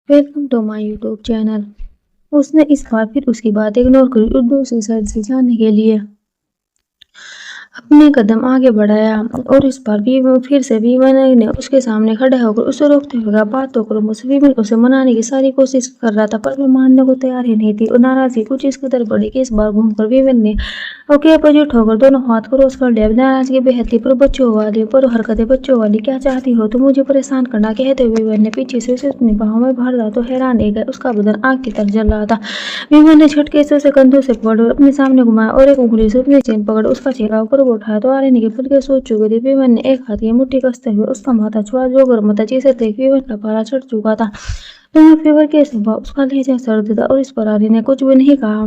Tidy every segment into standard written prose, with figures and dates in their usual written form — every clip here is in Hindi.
Welcome to my YouTube channel. उसने इस बार फिर उसकी बात इग्नोर करी और दूसरी साइड से जाने के लिए अपने कदम आगे बढ़ाया और इस बार भी वो फिर से विमन ने उसके सामने खड़े होकर उसे रोकते हुए कहा, बात तो करो मुझसे। विमन उसे मनाने की सारी कोशिश कर रहा था पर वो मानने को तैयार ही नहीं थी और नाराजगी कुछ इस कदर बढ़ी कि इस बार घूमकर विमन ने ओके अपोजिट होकर दोनों हाथ क्रॉस कर लिया। नाराजगी बेहद थी पर बच्चों वाली, पर हरकतें बच्चों वाली। क्या चाहती हो तुम मुझे परेशान करना, कहते हुए विमन ने पीछे से उसे अपनी बाहों में भर दिया तो हैरान रह गए। उसका बदन आग की तरह जल रहा था। विमन ने झटके से उसे कंधों से पकड़ और अपने सामने घुमाया और एक उंगली से अपनी चेन पकड़ उसका चेहरा ऊपर उठाया तो आर्यन के पल के सोच चुके थे। विमन ने एक हाथ की मुट्ठी कसते हुए उसका माथा छुआ जो गर्म था, जिसे देख विमन का पारा चढ़ चुका था। तुम्हें फीवर कैसे हुआ? उसका लहजा सर्द था और इस पर आर्यन ने कुछ भी नहीं कहा।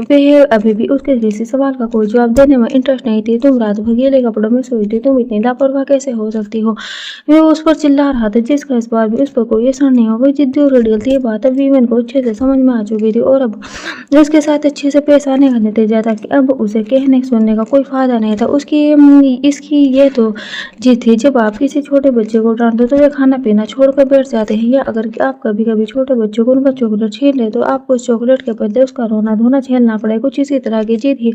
वह अभी भी उसके किसी सवाल का कोई जवाब देने में इंटरेस्ट नहीं थी। तुम रात भर गीले कपड़ों में सोई थी, तुम इतनी लापरवाह कैसे हो सकती हो? वे उस पर चिल्ला रहा था जिसका इस बार भी उस पर कोई असर नहीं हुआ। वह जिद्दी और रड़ गई। ये बात अब विमन को अच्छे से समझ में आ चुकी थी और अब उसके साथ अच्छे से पेश आने का नतीजा था कि अब उसे कहने सुनने का कोई फायदा नहीं था। उसकी इसकी ये तो जिद थी, जब आप किसी छोटे बच्चे को डांटो तो वे खाना पीना छोड़कर बैठ जाते हैं, या अगर आप कभी कभी छोटे बच्चों को उनका चॉकलेट छीन ले तो आपको उस चॉकलेट के बदले उसका रोना धोना झेलना पड़े। कुछ इसी तरह की जिद ही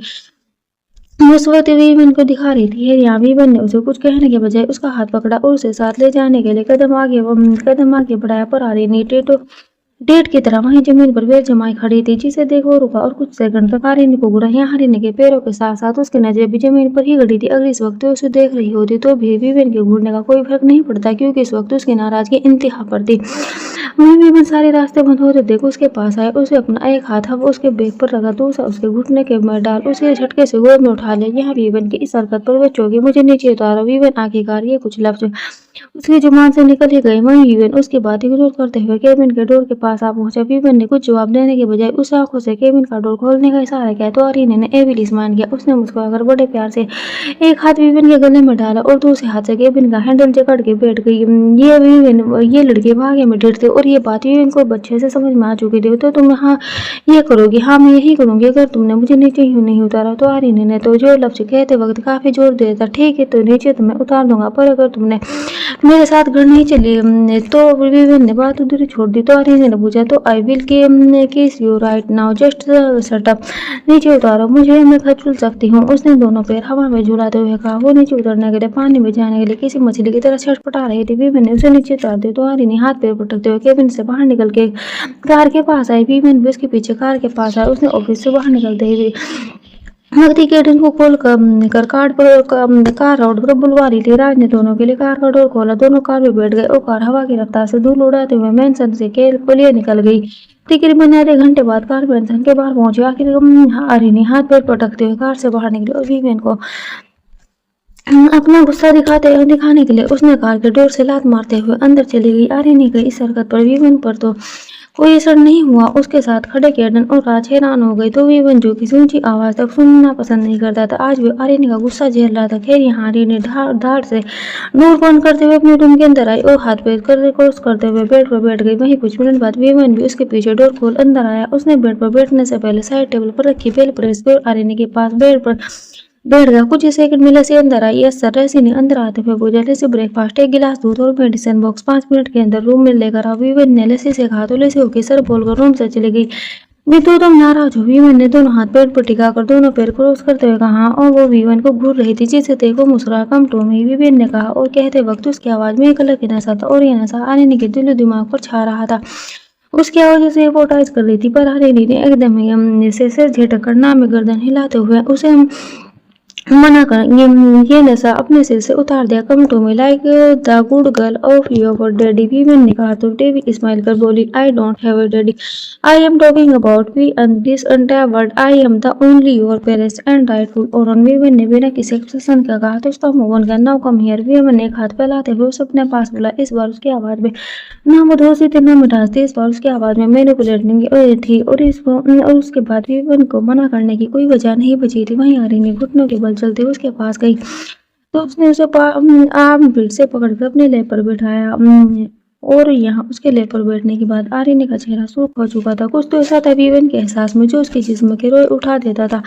उस वक्त विमन को दिखा रही थी। यहाँ विमन ने उसे कुछ कहने के बजाय उसका हाथ पकड़ा और उसे साथ ले जाने के लिए कदम आगे बढ़ाया पर आ रही नीचे तो डेट की तरह वहीं जमीन पर बेर जमाई खड़ी थी, जिसे देख वो रुका और कुछ सेकंड तक हरिणी को घूरा। यहाँ हरिणी के पैरों के साथ साथ उसकी नजर भी जमीन पर ही गड़ी थी। अगर इस वक्त वो उसे देख रही होती तो भी विवेन के घूरने का कोई फर्क नहीं पड़ता, क्योंकि इस वक्त उसकी नाराजगी इंतहा पर थी। वहीं विवेन सारे रास्ते बंद होते देख उसके पास आया। उसे अपना एक हाथ अब उसके बैग पर रखा, दूसरा उसके घुटने के में डाल उसे झटके से गोद में उठा लिया। यहाँ विवेन की इस हरकत पर बच्चों की मुझे नीचे उतारा। विवेन आखिरकार ये कुछ लफ्ज उसकी जुबान से निकल ही गए। वहीं विवेन उसकी बात इग्नोर करते हुए केबिन के डोर के पास आ पहुंचा। विवेन ने कुछ जवाब देने के बजाय उस आंखों से केबिन का डोर खोलने का इशारा किया तो आर्यन ने एविल स्माइल किया। उसने मुस्कुराकर बड़े प्यार से एक हाथ विवेन के गले में डाला और दूसरे हाथ से केबिन का हैंडल जकड़ के बैठ गई। ये लड़के भागे में ढेर थे और ये बात विवेन को बच्चे से समझ में आ चुकी थी। तो तुम हाँ ये करोगी? हाँ मैं यही करूंगी अगर तुमने मुझे नीचे ही नहीं उतारा। तो आर्यन ने तो जो लफ्ज कहते वक्त काफी जोर दिया था। ठीक है तो नीचे तो मैं उतार दूंगा, पर अगर तुमने मेरे साथ घर नहीं चली तो विवेन ने बात अधूरी छोड़ दी। तो आर्यन ने पूछा तो आई विल किस you right now, just shut up. नीचे उतारो मुझे, मैं घर चल सकती हूँ। उसने दोनों पैर हवा में झुलाते हुए कहा। वो नीचे उतरने के लिए पानी में जाने के लिए किसी मछली की तरह छटपटा रही थी। विवेन ने उसे नीचे उतार दिया तो आर्यन हाथ पैर पटकते हुए केबिन से बाहर निकल के कार के पास आई। विवेन भी उसके पीछे कार के पास आया। उसने ऑफिस से बाहर निकलते ही नकदी के को खोल कर कार रोड पर बुलवा रही थी। राज ने दोनों के लिए कार का डोर खोला। दोनों कार में बैठ गए और कार हवा की रफ्तार से धूल उड़ाते हुए मेंशन से पुलिया निकल गई। तकरीबन आधे घंटे बाद कार मेंशन के बाहर पहुंचे। आखिर आर्यन हाथ पैर पटकते हुए कार से बाहर निकले और विवेन को अपना गुस्सा दिखाने के लिए उसने कार के डोर से लात मारते हुए अंदर चली गई। आर्यन की इस हरकत पर विवेन पर तो कोई असर नहीं हुआ। उसके साथ खड़े केडन और राज हैरान हो गए। तो विवेन जो किसी ऊंची आवाज तक सुनना पसंद नहीं करता था, आज भी आर्यन का गुस्सा झेल रहा था। खैर यहाँ आर्यन ने धाड़ से डोर बंद करते हुए अपने रूम के अंदर आई और हाथ पैर क्रॉस करते हुए बेड पर बैठ गई। वहीं कुछ मिनट बाद विवेन भी उसके पीछे डोर खोल अंदर आया। उसने बेड पर बैठने से पहले साइड टेबल पर रखी बेल प्रेस की और आर्यन के पास बेड पर बैठ गया। कुछ सेकंड में लसी अंदर आई। Yes sir. रेसी ने अंदर आते हुए पूछा। लसी ब्रेकफास्ट, एक गिलास दूध और मेडिसिन बॉक्स 5 मिनट के अंदर रूम में लेकर आओ। विवेन ने लसी से कहा तो लसी ओके सर बोलकर रूम से चली गई। मैं तो तुम नाराज हो? विवेन ने दोनों हाथ पेट पर टिकाकर दोनों पैर क्रॉस करते हुए कहा और वो विवेन को घूर रही थी, जिसे देखो मुस्कुरा। कम टू मी, विवेन ने कहा और कहते वक्त उसकी आवाज में एक अलग ही नशा था और ये नशा आर्यन के दिलो दिमाग पर छा रहा था। उसकी आवाज उसे हिप्नोटाइज कर रही थी। पर आर्यन ने एकदम से सिर झटक कर नाम में गर्दन हिलाते हुए उसे मना कर ये नशा अपने सिर से उतार दिया। Come to me like the good girl of your daddy, Vivian ने कहा तो डेवी स्माइल कर बोली I don't have a daddy, I am talking about we and this entire world, I am the only your parents and rightful owner. Vivian ने बिना किसी एक्सप्रेशन का कहा तो स्टॉप मूव ऑन कर नाउ कम हियर। विवेन ने एक हाथ फैलाते हुए उसे अपने पास बुला। इस बार उसकी आवाज में ना मधुर थी ना मिठास थी। इस बार उसकी आवाज में मैनिपुलेटिंग थी और उसके बाद विवेन को मना करने की कोई वजह नहीं बची थी। वहीं आर्यन ने घुटनों के बल चलते हुए उसके पास गई तो उसने उसे आर्म पीठ से पकड़कर अपने लैब पर बिठाया। और यहाँ उसके लेप पर बैठने के बाद आर्यन का चेहरा सूख हो चुका था। कुछ तो ऐसा था वीवन के एहसास में जो उसके जिस्म के रोए उठा देता था,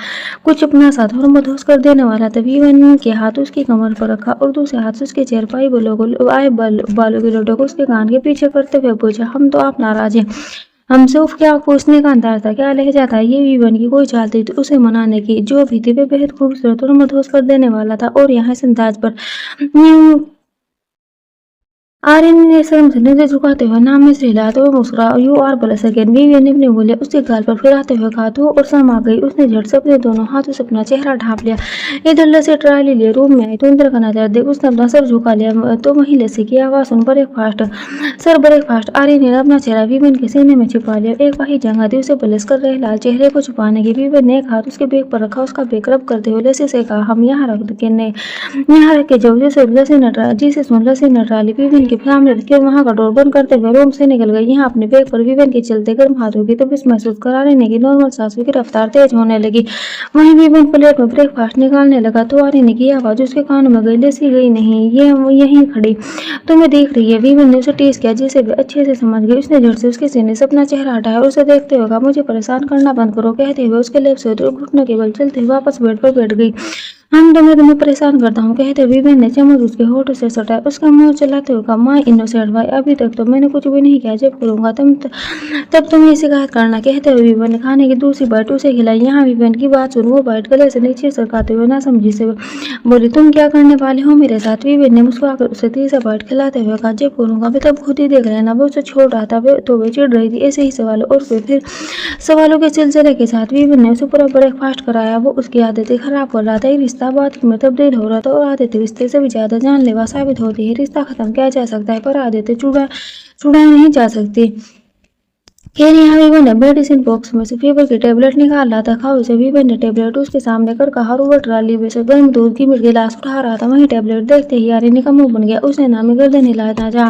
कुछ अपना सा और मदहोश कर देने वाला था। वीवन के हाथ उसकी कमर पर रखा और दूसरे हाथ से उसके चेहरे बालों के लौटों को उसके कान के पीछे करते हुए पूछा, हम तो आप नाराज हैं हमसे? उफ, क्या पूछने का अंदाज था, क्या लहजा था ये? वीवन की कोई चाल थी तो उसे मनाने की जो भी थी वे बेहद खूबसूरत और मदहोश कर देने वाला था। और यहाँ इस अंदाज पर आर्यन ने शर्म से नजर झुकाते हुए नाम में से हिलाते हुए मुस्कुरा, you are blush again. Vivian ने अपनी उंगलियां उसके गाल पर फिराते हुए कहा, तो और शर्मा गई। उसने झट से अपने दोनों हाथों से अपना चेहरा ढांप लिया। इधर लस्सी ट्राली लिए रूम में आई तो अंदर का नजर देख उसने अपना सर झुका लिया तो वहीं लस्सी की आवाज सुन ब्रेकफास्ट सर ब्रेकफास्ट। आर्यन ने अपना चेहरा विवियन के सीने में छिपा लिया। एक वही जगह थी उसे ब्लश कर रहे लाल चेहरे को छुपाने की। विवियन ने एक हाथ उसके बैग पर रखा, उसका बैग रब करते हुए लस्सी से कहा, हम यहाँ रख के जाओ जिसे लस्सी नटराली विवियन के सामने रखी और वहां का डोर बंद करते हुए रूम से निकल गई। यहाँ अपने बैग पर विवियन के चलते गर्म हाथों की तपिश महसूस करा लेने की नॉर्मल सांसों की रफ्तार तेज होने लगी। वहीं विवियन प्लेट में ब्रेकफास्ट निकालने लगा तो आर्यन की आवाज उसके कानों में गई, लस्सी गई नहीं, ये यहीं खड़ी तुम्हें देख रही है। विवियन ने उसे टीज किया जिसे वे अच्छे से समझ गई। उसने झट से उसके सीने से अपना चेहरा हटाया और उसे देखते हुए कहा, मुझे परेशान करना बंद करो, कहते हुए उसके लेफ्ट से घुटनों के बल चलते हुए वापस बेड पर बैठ गई। हम तो मैं तुम्हें परेशान करता हूँ, कहते विवेन ने चम्मच उसके होठों से सटाया। उसका मुंह चलाते हुए कहा, माय इनोसेंट भाई, अभी तक तो मैंने कुछ भी नहीं किया, जब करूंगा तब तुम ये शिकायत करना, कहते हुए विवेन ने खाने की दूसरी बाइट उसे खिलाई। यहाँ विवेन की बात सुन वो बाइट गले से नीचे सरकाते हुए ना समझी से बोली, तुम क्या करने वाले हो मेरे साथ? विवेन ने मुस्कुराकर उसे तीसरा बाइट खिलाते हुए कहा, जब करूंगा मैं तब खुद ही देख लेना। वो उसे छोड़ रहा था तो वे चिढ़ रही थी ऐसे ही सवालों और फिर सवालों के सिलसिले के साथ। विवेन ने उसे पूरा ब्रेकफास्ट कराया। वो उसकी आदतें खराब कर रहा था। एक रिश्ता बात में तब्दील हो रहा था और आदतें रिश्ते से भी ज्यादा जानलेवा साबित होती है। रिश्ता खत्म किया जा सकता है पर आदतें छुड़ाई नहीं जा सकती। खैर यहाँ विवेन ने मेडिसिन बॉक्स में से फीवर की टेबलेट निकाल रहा था। खाओ से विवेन ने टेबलेट उसके सामने कर कहा, रूबल ट्राली में से गर्म दूध की गिलास उठा रहा था। वहीं टेबलेट देखते ही आर्यन का मुंह बन गया। उसने नामी गर्दन हिलाया जा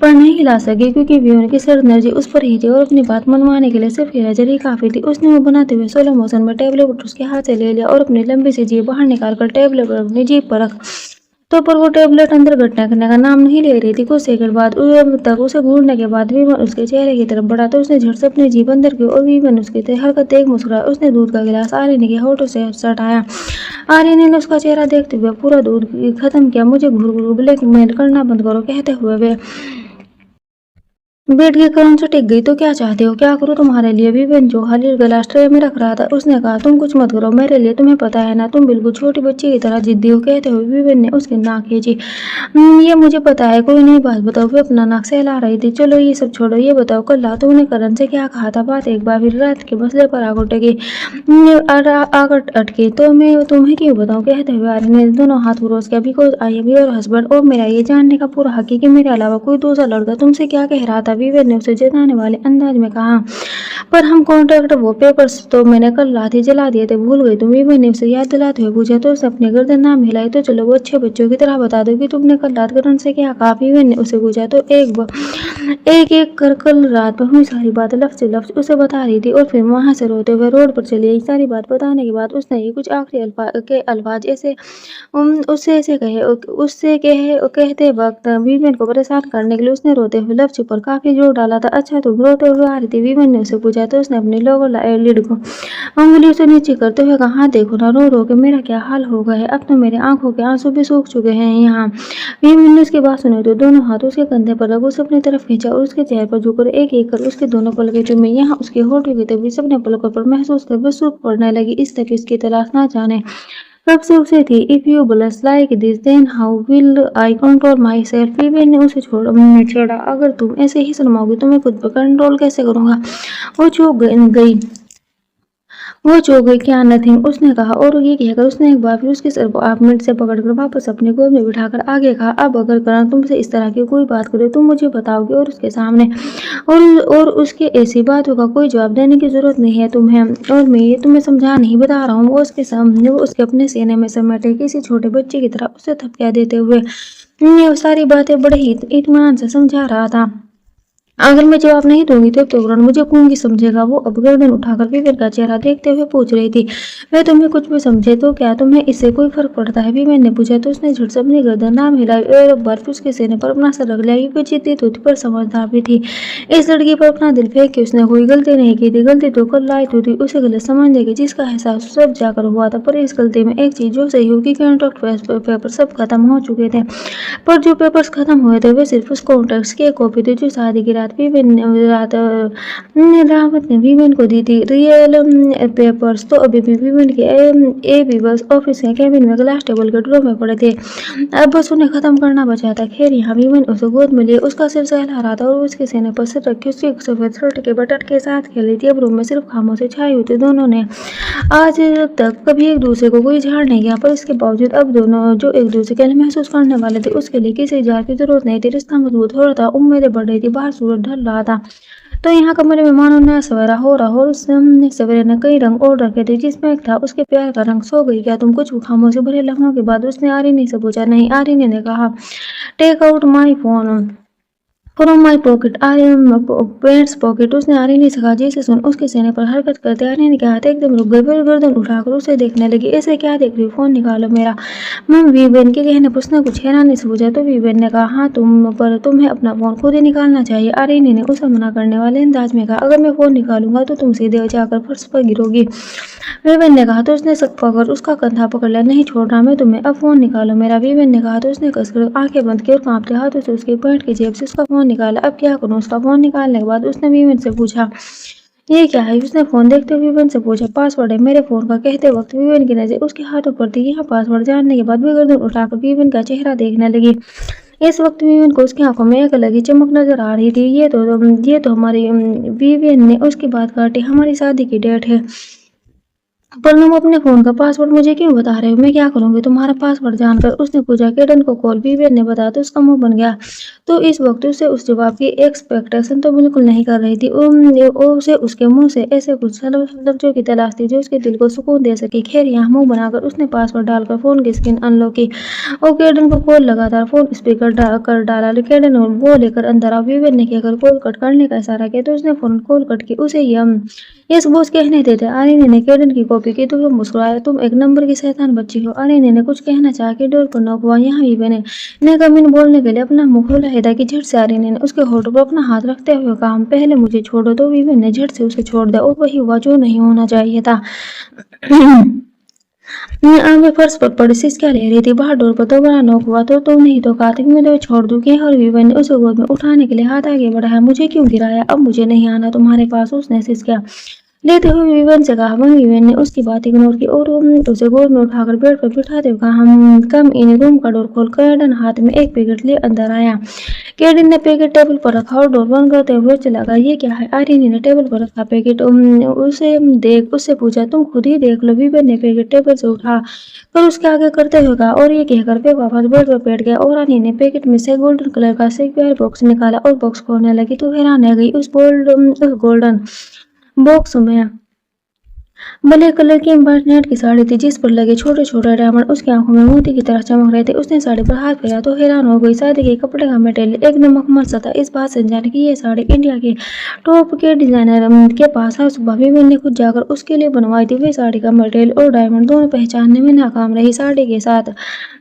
पर नहीं हिला सकी क्योंकि विवेन की सिर एनर्जी उस पर ही थी और अपनी बात मनवाने के लिए सिर्फ ये नजर ही काफी थी। उसने मुंह बनाते हुए स्लो मोशन में टेबलेट उसके हाथ से ले लिया और अपनी लंबी सी जीभ बाहर निकालकर टेबलेट पर अपनी जीभ पर रख तो पर वो टेबलेट अंदर घटना करने का नाम नहीं ले रही थी। कुछ सेकंड बाद तक उसे घूरने के बाद विवन उसके चेहरे की तरफ बढ़ा तो उसने झट से अपनी जीभ अंदर की और विवन उसकी हरकत देख मुस्कुराया। उसने दूध का गिलास आर्यन के होठों से सटाया। आर्यन ने उसका चेहरा देखते हुए पूरा दूध खत्म किया। मुझे घूर ब्लैकमेल करना बंद करो, कहते हुए वे बेड के करण से टिक गई। तो क्या चाहते हो, क्या करूं तुम्हारे लिए? विवेन जो खाली गिलास ट्रे में रख रहा था उसने कहा, तुम कुछ मत करो मेरे लिए, तुम्हें पता है ना तुम बिल्कुल छोटी बच्ची की तरह जिद्दी हो, कहते हुए विवेन ने उसकी नाक खींची। ये मुझे पता है, कोई नहीं बात बताओ। वे अपना नाक सहला रही थी। चलो ये सब छोड़ो, ये बताओ कल रात तुमने करण से क्या कहा था? बात एक बार फिर रात के मसले पर आग अटके तो मैं तुम्हें क्यों बताऊं, कहते हुए आर्यन ने दोनों हाथ परोस किया। Because I am your husband और मेरा ये जानने का पूरा हक है कि मेरे अलावा कोई दूसरा लड़का तुमसे क्या कह रहा था। विवेन ने उसे जताने वाले अंदाज में कहा, पर हम कॉन्ट्रैक्ट वो पेपर्स तो मैंने कल रात ही जला दिए थे, भूल गई तुम? विवेन ने उसे याद दिलाते हुए पूछा तो उसने अपनी गर्दन नाम हिलाई। तो चलो वो अच्छे बच्चों की तरह बता दो कि तुमने कल रात करण से क्या कहा। विवेन ने उसे पूछा तो एक कर कल रात में हुई सारी बात लफ्ज से लफ्ज उसे बता रही थी और फिर वहां से रोते हुए रोड पर चली आई। सारी बात बताने के बाद उसने ये कुछ आखिरी अल्फाज ऐसे उससे कहते वक्त विवेन को परेशान करने के लिए उसने रोते हुए लफ्ज पर काफी जोर डाला था। अच्छा तुम रोते हुए आ रही थी, विवेन ने उसे पूछा तो उसने अपनी लोअर लिड को उंगली से नीचे करते हुए कहा, हाँ देखो ना रो रो के मेरा क्या हाल हो गया है, अब तो मेरे आंखों के आंसू भी सूख चुके हैं। यहाँ विवेन ने उसकी बात सुनी तो दोनों हाथ उसके कंधे पर रख उसे अपनी तरफ खींचा और उसके चेहरे पर झुककर एक एक कर उसके दोनों पलकें चूमी। यहाँ उसके होठों की तबीयत अपने पलकों पर महसूस कर बस सूख पड़ने लगी। इस तबीयत की तलाश ना जाने कब से उसे थी। If you blush like this then how will I control my self. Vivian ने उसे छेड़ा, अगर तुम ऐसे ही शर्माओगी तो मैं खुद पर कंट्रोल कैसे करूंगा? वो चौंक गई। वो चौंक गई। क्या नथिंग, उसने कहा और ये कहकर उसने एक बार फिर उसके सर को 8 मिनट से पकड़कर वापस अपनी गोद में बिठाकर आगे कहा, अब अगर करण तुमसे इस तरह की कोई बात करे तुम मुझे बताओगे और उसके सामने और उसके ऐसी बातों का कोई जवाब देने की जरूरत नहीं है तुम्हें। और मैं ये तुम्हें समझा नहीं बता रहा हूँ। वो उसके सामने वो उसके अपने सीने में समेटे किसी छोटे बच्चे की तरह उसे थपकिया देते हुए वो सारी बातें बड़े ही इत्मीनान से समझा रहा था। अगर मैं जवाब नहीं दूंगी तो तुरंत मुझे गूंगी समझेगा। वो अब गर्दन उठाकर विवेक का चेहरा देखते हुए पूछ रही थी, मैं तुम्हें कुछ भी समझे तो क्या तुम्हें इससे कोई फर्क पड़ता है? विवेक ने पूछा तो उसने झट से अपनी गर्दन नाम हिलाई और एक बार फिर उसके सीने पर अपना सर रख लिया। ये जिद्दी तो थी पर समझदार भी थी। इस लड़की पर अपना दिल फेंक के उसने कोई गलती नहीं की थी। गलती तो कल लाई तो थी उसे गलत समझने की, जिसका एहसास सब जाकर हुआ था। पर इस गलती में एक चीज जो सही होगी, कॉन्ट्रैक्ट पेपर सब खत्म हो चुके थे। पर जो पेपर्स खत्म हुए थे वे सिर्फ उस कॉन्ट्रैक्ट्स की एक कॉपी थी जो शादी की रात रावत ने वीवेन को दी थी। रियल पेपर्स तो अभी भी वीवेन के ए बी बस ऑफिस के कैबिन में ग्लास टेबल के ड्रॉर में पड़े थे। अब बस उन्हें खत्म करना बचा था। खैर यहाँ वीवेन उसे गोद में लिए उसका सिर सहला रहा था और उसके सीने पर सिर रखी उसकी सफेद शर्ट के बटन के साथ खेल रही थी। अब रूम में सिर्फ खामोशी छाई हुई थी। दोनों ने आज तक कभी एक दूसरे को कोई झाड़ नहीं किया, पर इसके बावजूद अब दोनों जो एक दूसरे के लिए महसूस करने वाले थे उसके लिए किसी झाड़ की जरूरत नहीं थी। रिश्ता मजबूत हो रहा था, उम्मीदें बढ़ रही थी, बाहर सूरज ढल रहा था। तो यहाँ कमरे में मानो नया सवेरा हो रहा हो और उस सवेरे ने कई रंग ओढ़ रखे थे। जिसमें एक था उसके प्यार का रंग। सो गई क्या तुम? कुछ खामोशी भरे लम्हों के बाद उसने आरिनी से पूछा। नहीं, आरिनी ने कहा। Take out my phone from my pocket, I am pants pocket, उसने आरिनी से कहा। जैसे सुन उसके सीने पर हरकत करते आरिनी के हाथ एकदम रुक गए। फिर गर्दन उठाकर उसे देखने लगी। ऐसे क्या देख रही हो? फोन निकालो मेरा। मैम, वीवेन के कहने पर उसने कुछ हैरानी से पूछा तो वीवेन ने कहा, हाँ तुम्हें अपना फोन खुद ही निकालना चाहिए। आरिनी ने उसे मना करने वाले अंदाज में कहा, अगर मैं फोन निकालूंगा तो तुम सीधे जाकर फर्श पर गिरोगी। वीवेन ने कहा तो उसने शक पकड़ उसका कंधा पकड़ लिया। नहीं छोड़ रहा मैं तुम्हें, अब फोन निकालो मेरा। वीवेन ने कहा तो उसने कसकर आंखें बंद की और कांपते हाथों से उसके पैंट की जेब से उसका फोन निकाला। अब क्या करूं? उसका फोन निकालने के बाद उसने वीवेन से पूछा, ये क्या है? उसने फोन देखते हुए वीवेन से पूछा। पासवर्ड है मेरे फोन का। कहते वक्त वीवेन की नजर उसके हाथों पर थी। यह पासवर्ड जानने के बाद वे गर्दन उठाकर वीवेन का चेहरा देखने लगी। इस वक्त वीवेन को उसकी आंखों में एक अलग ही चमक नजर आ रही थी। ये तो हमारी वीवेन ने उसकी बात काटी। हमारी शादी की डेट है, पर तुम अपने फोन का पासवर्ड मुझे क्यों बता रहे हो? मैं क्या करूंगी तुम्हारा पासवर्ड जानकर? उसने पूछा। केडन को कॉल वीवेन ने बताया तो उसका मुंह बन गया। तो इस वक्त उसे उस जवाब की एक्सपेक्टेशन तो बिल्कुल नहीं कर रही थी। उसे उसके मुंह से ऐसे कुछ लफ्जों की तलाश थी जो उसके दिल को सुकून दे सके। खैर यहाँ मुंह बनाकर उसने पासवर्ड डालकर फोन की स्क्रीन अनलॉक की और केडन को कॉल लगातार फोन स्पीकर कर डाला। केडन और वो लेकर अंदर आ। वीवेन ने कहकर कॉल कट करने का इशारा किया तो उसने फोन कॉल कट की। उसे यस बॉस कहने देते। आरिनी ने केडन की कॉपी की तो वो मुस्कुराया। तुम एक नंबर की शैतान बच्ची हो। आरिनी ने कुछ कहना चाहा कि डोर पर नॉक हुआ। यहाँ वीवेन ने कमिन बोलने के लिए अपना मुंह खोला है कि झट से आरिनी ने उसके होठों पर अपना हाथ रखते हुए कहा, पहले मुझे छोड़ो। तो वीवेन ने झट से उसे छोड़ दिया और वही हुआ जो नहीं होना चाहिए था। आगे फर्श पर पड़ी सिसकियां ले रही थी। बाहर डोर पर दोबारा नॉक हुआ तो नहीं तो कहा मैं तुम्हें छोड़ दूं क्या? और वीवेन ने उसे गोद में उठाने के लिए हाथ आगे बढ़ाया। मुझे क्यों गिराया? अब मुझे नहीं आना तुम्हारे पास, उसने सिसकिया लेते हुए वीवेन से कहा। वहीं वीवेन ने उसकी बात इग्नोर की और उसे गोद में उठाकर बेड पर बिठाते हुए कहा, हम कम इन। रूम का डोर खोल केडन हाथ में एक पैकेट लिए अंदर आया। केडन ने पैकेट टेबल पर रखा और डोर बंद करते हुए चला गया। ये क्या है? आरिनी ने टेबल पर रखा पैकेट उससे पूछा। तुम खुद ही देख लो। वीवेन ने पैकेट टेबल से उठा कर उसके आगे करते हुए कहा और ये कहकर वे वापस बेड पर बैठ गया। और आरिनी ने पैकेट में से गोल्डन कलर का सिक्योर बॉक्स निकाला और बॉक्स खोलने लगी तो हैरान रह गई। उस गोल्डन बॉक्स में ब्लैक कलर की एम्ब्रॉयडर्ड की साड़ी थी जिस पर लगे छोटे छोटे डायमंड उसकी आंखों में मोती की तरह चमक रहे थे। उसने साड़ी पर हाथ फेरा तो हैरान हो गई। शादी के कपड़े का मटेरियल एकदम मखमल सा था। इस बात से जाने की ये साड़ी इंडिया के टॉप के डिजाइनर के पास है। भाभी मैंने खुद जाकर उसके लिए बनवाई थी। वे साड़ी का मटेरियल और डायमंड दोनों पहचानने में नाकाम रही। साड़ी के साथ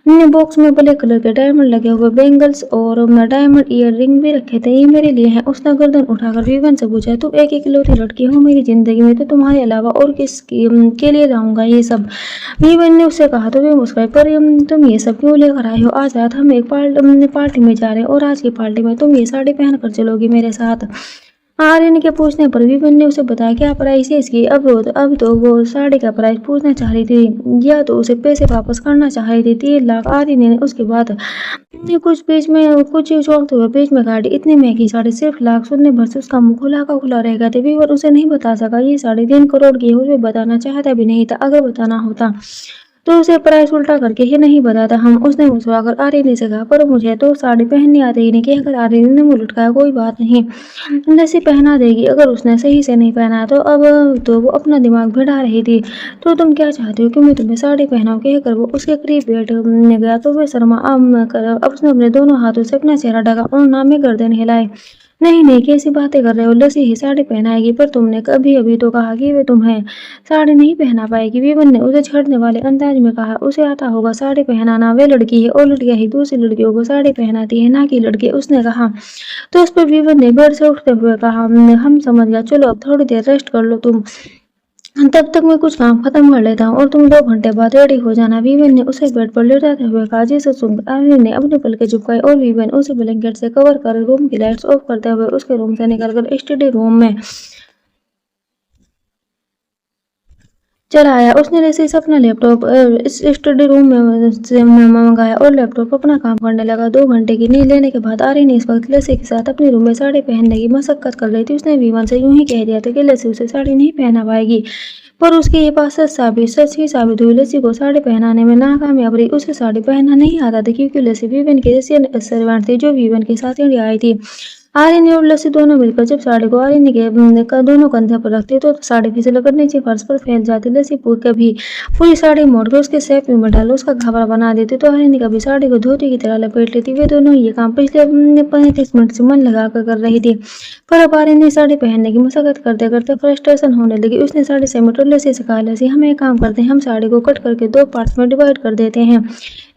बॉक्स में ब्लैक कलर के डायमंड लगे हुए बैंगल्स और डायमंड ईयर रिंग भी रखे थे। ये मेरे लिए है, उसने गर्दन उठाकर वीवेन से पूछा। तुम एक इकलौती लड़की हो मेरी जिंदगी में, तो तुम्हारे अलावा और किसकी के लिए लाऊंगा ये सब? वीवेन ने उससे कहा तो वे मुस्कुराई। पर तुम ये सब क्यों लेकर आए हो? आज रात हम एक पार्टी में जा रहे हैं और आज की पार्टी में तुम ये साड़ी पहन कर चलोगी मेरे साथ। आर्यन के पूछने पर वीवेन ने उसे बताया क्या प्राइस है इसकी। अब तो वो साड़ी का प्राइस पूछना चाह रही थी या तो उसे पैसे वापस करना चाह रही थी। 3 लाख। आर्यन ने उसके बाद कुछ चौंकते हुए बीच में काटी। इतनी महंगी साड़ी सिर्फ लाख सुनने भर से उसका मुंह खुला का खुला रह गया था। वीवर उसे नहीं बता सका ये साड़ी 3 करोड़ की है। उसे बताना चाहता भी नहीं था। अगर बताना होता तो उसे प्राइस उल्टा करके ही नहीं बताता। हम उसने मुस्कुराकर आर्यन से कहा, पर मुझे तो साड़ी पहननी आती ही नहीं। कहकर आर्यन ने मुंह लटकाया। कोई बात नहीं, नसी पहना देगी। अगर उसने सही से नहीं पहना तो अब तो वो अपना दिमाग भिड़ा रही थी। तो तुम क्या चाहती हो कि मैं तुम्हें साड़ी पहनाऊं? कहकर वो उसके करीब बैठ गया तो वे शर्मा अब उसने अपने दोनों हाथों से अपना चेहरा ढका और नामे गर्दन हिलाए। नहीं नहीं, कैसी बातें कर रहे हो, लसी ही साड़ी पहनाएगी, पर तुमने कभी अभी तो कहा कि वे तुम्हें साड़ी नहीं पहना पाएगी। विवन ने उसे छेड़ने वाले अंदाज में कहा। उसे आता होगा साड़ी पहनाना, वे लड़की है और लड़कियां ही दूसरी लड़कियों को साड़ी पहनाती है, ना कि लड़के, उसने कहा। तो उस पर विवन ने बेड से उठते हुए कहा, हम समझ गया, चलो अब थोड़ी देर रेस्ट कर लो तुम, तब तक मैं कुछ काम खत्म कर लेता हूँ और तुम 2 घंटे बाद रेडी हो जाना। वीवन ने उसे बेड पर लेटाते हुए कहा। जिसे सुनकर आर्यन ने अपने पलकें झुकाई और वीवन उसे ब्लैंकेट से कवर कर रूम की लाइट्स ऑफ करते हुए उसके रूम से निकलकर स्टडी रूम में चला आया। उसने जैसे ही अपना लैपटॉप इस स्टडी रूम में मंगाया और लैपटॉप अपना काम करने लगा। 2 घंटे की नींद लेने के बाद आर्यन इस वक्त लस्सी के साथ अपने रूम में साड़ी पहनने की मशक्कत कर रही थी। उसने विवन से यूं ही कह दिया था कि लस्सी उसे साड़ी नहीं पहना पाएगी, पर उसके ये बात सच ही साबित हुई। लस्सी को साड़ी पहनाने में नाकामयाब रही। उसे साड़ी पहनना नहीं आता था क्योंकि लस्सी विवन की जैसी सर्वेंट थी जो विवन के साथ इंडिया आई थी। आर्यन और लस्सी दोनों मिलकर जब साड़ी को आर्यन के दोनों कंधे पर रखती तो साड़ी फिसलकर नीचे फर्श पर फैल जाती। लस्सी कभी पूरी साड़ी मोड़कर उसके शेप में डाल उसका घाघरा बना देती तो आर्यन कभी साड़ी को धोती की तरह लपेट लेती। वे दोनों ये काम पिछले 35 मिनट से मन लगाकर कर रही थी, पर अब आर्यन ने साड़ी पहनने की मशक्कत करते करते फ्रस्ट्रेशन होने लगी। उसने साड़ी समेट और लस्सी से कहा, लस्सी हम एक काम करते हैं, हम साड़ी को कट करके 2 पार्ट्स में डिवाइड कर देते हैं,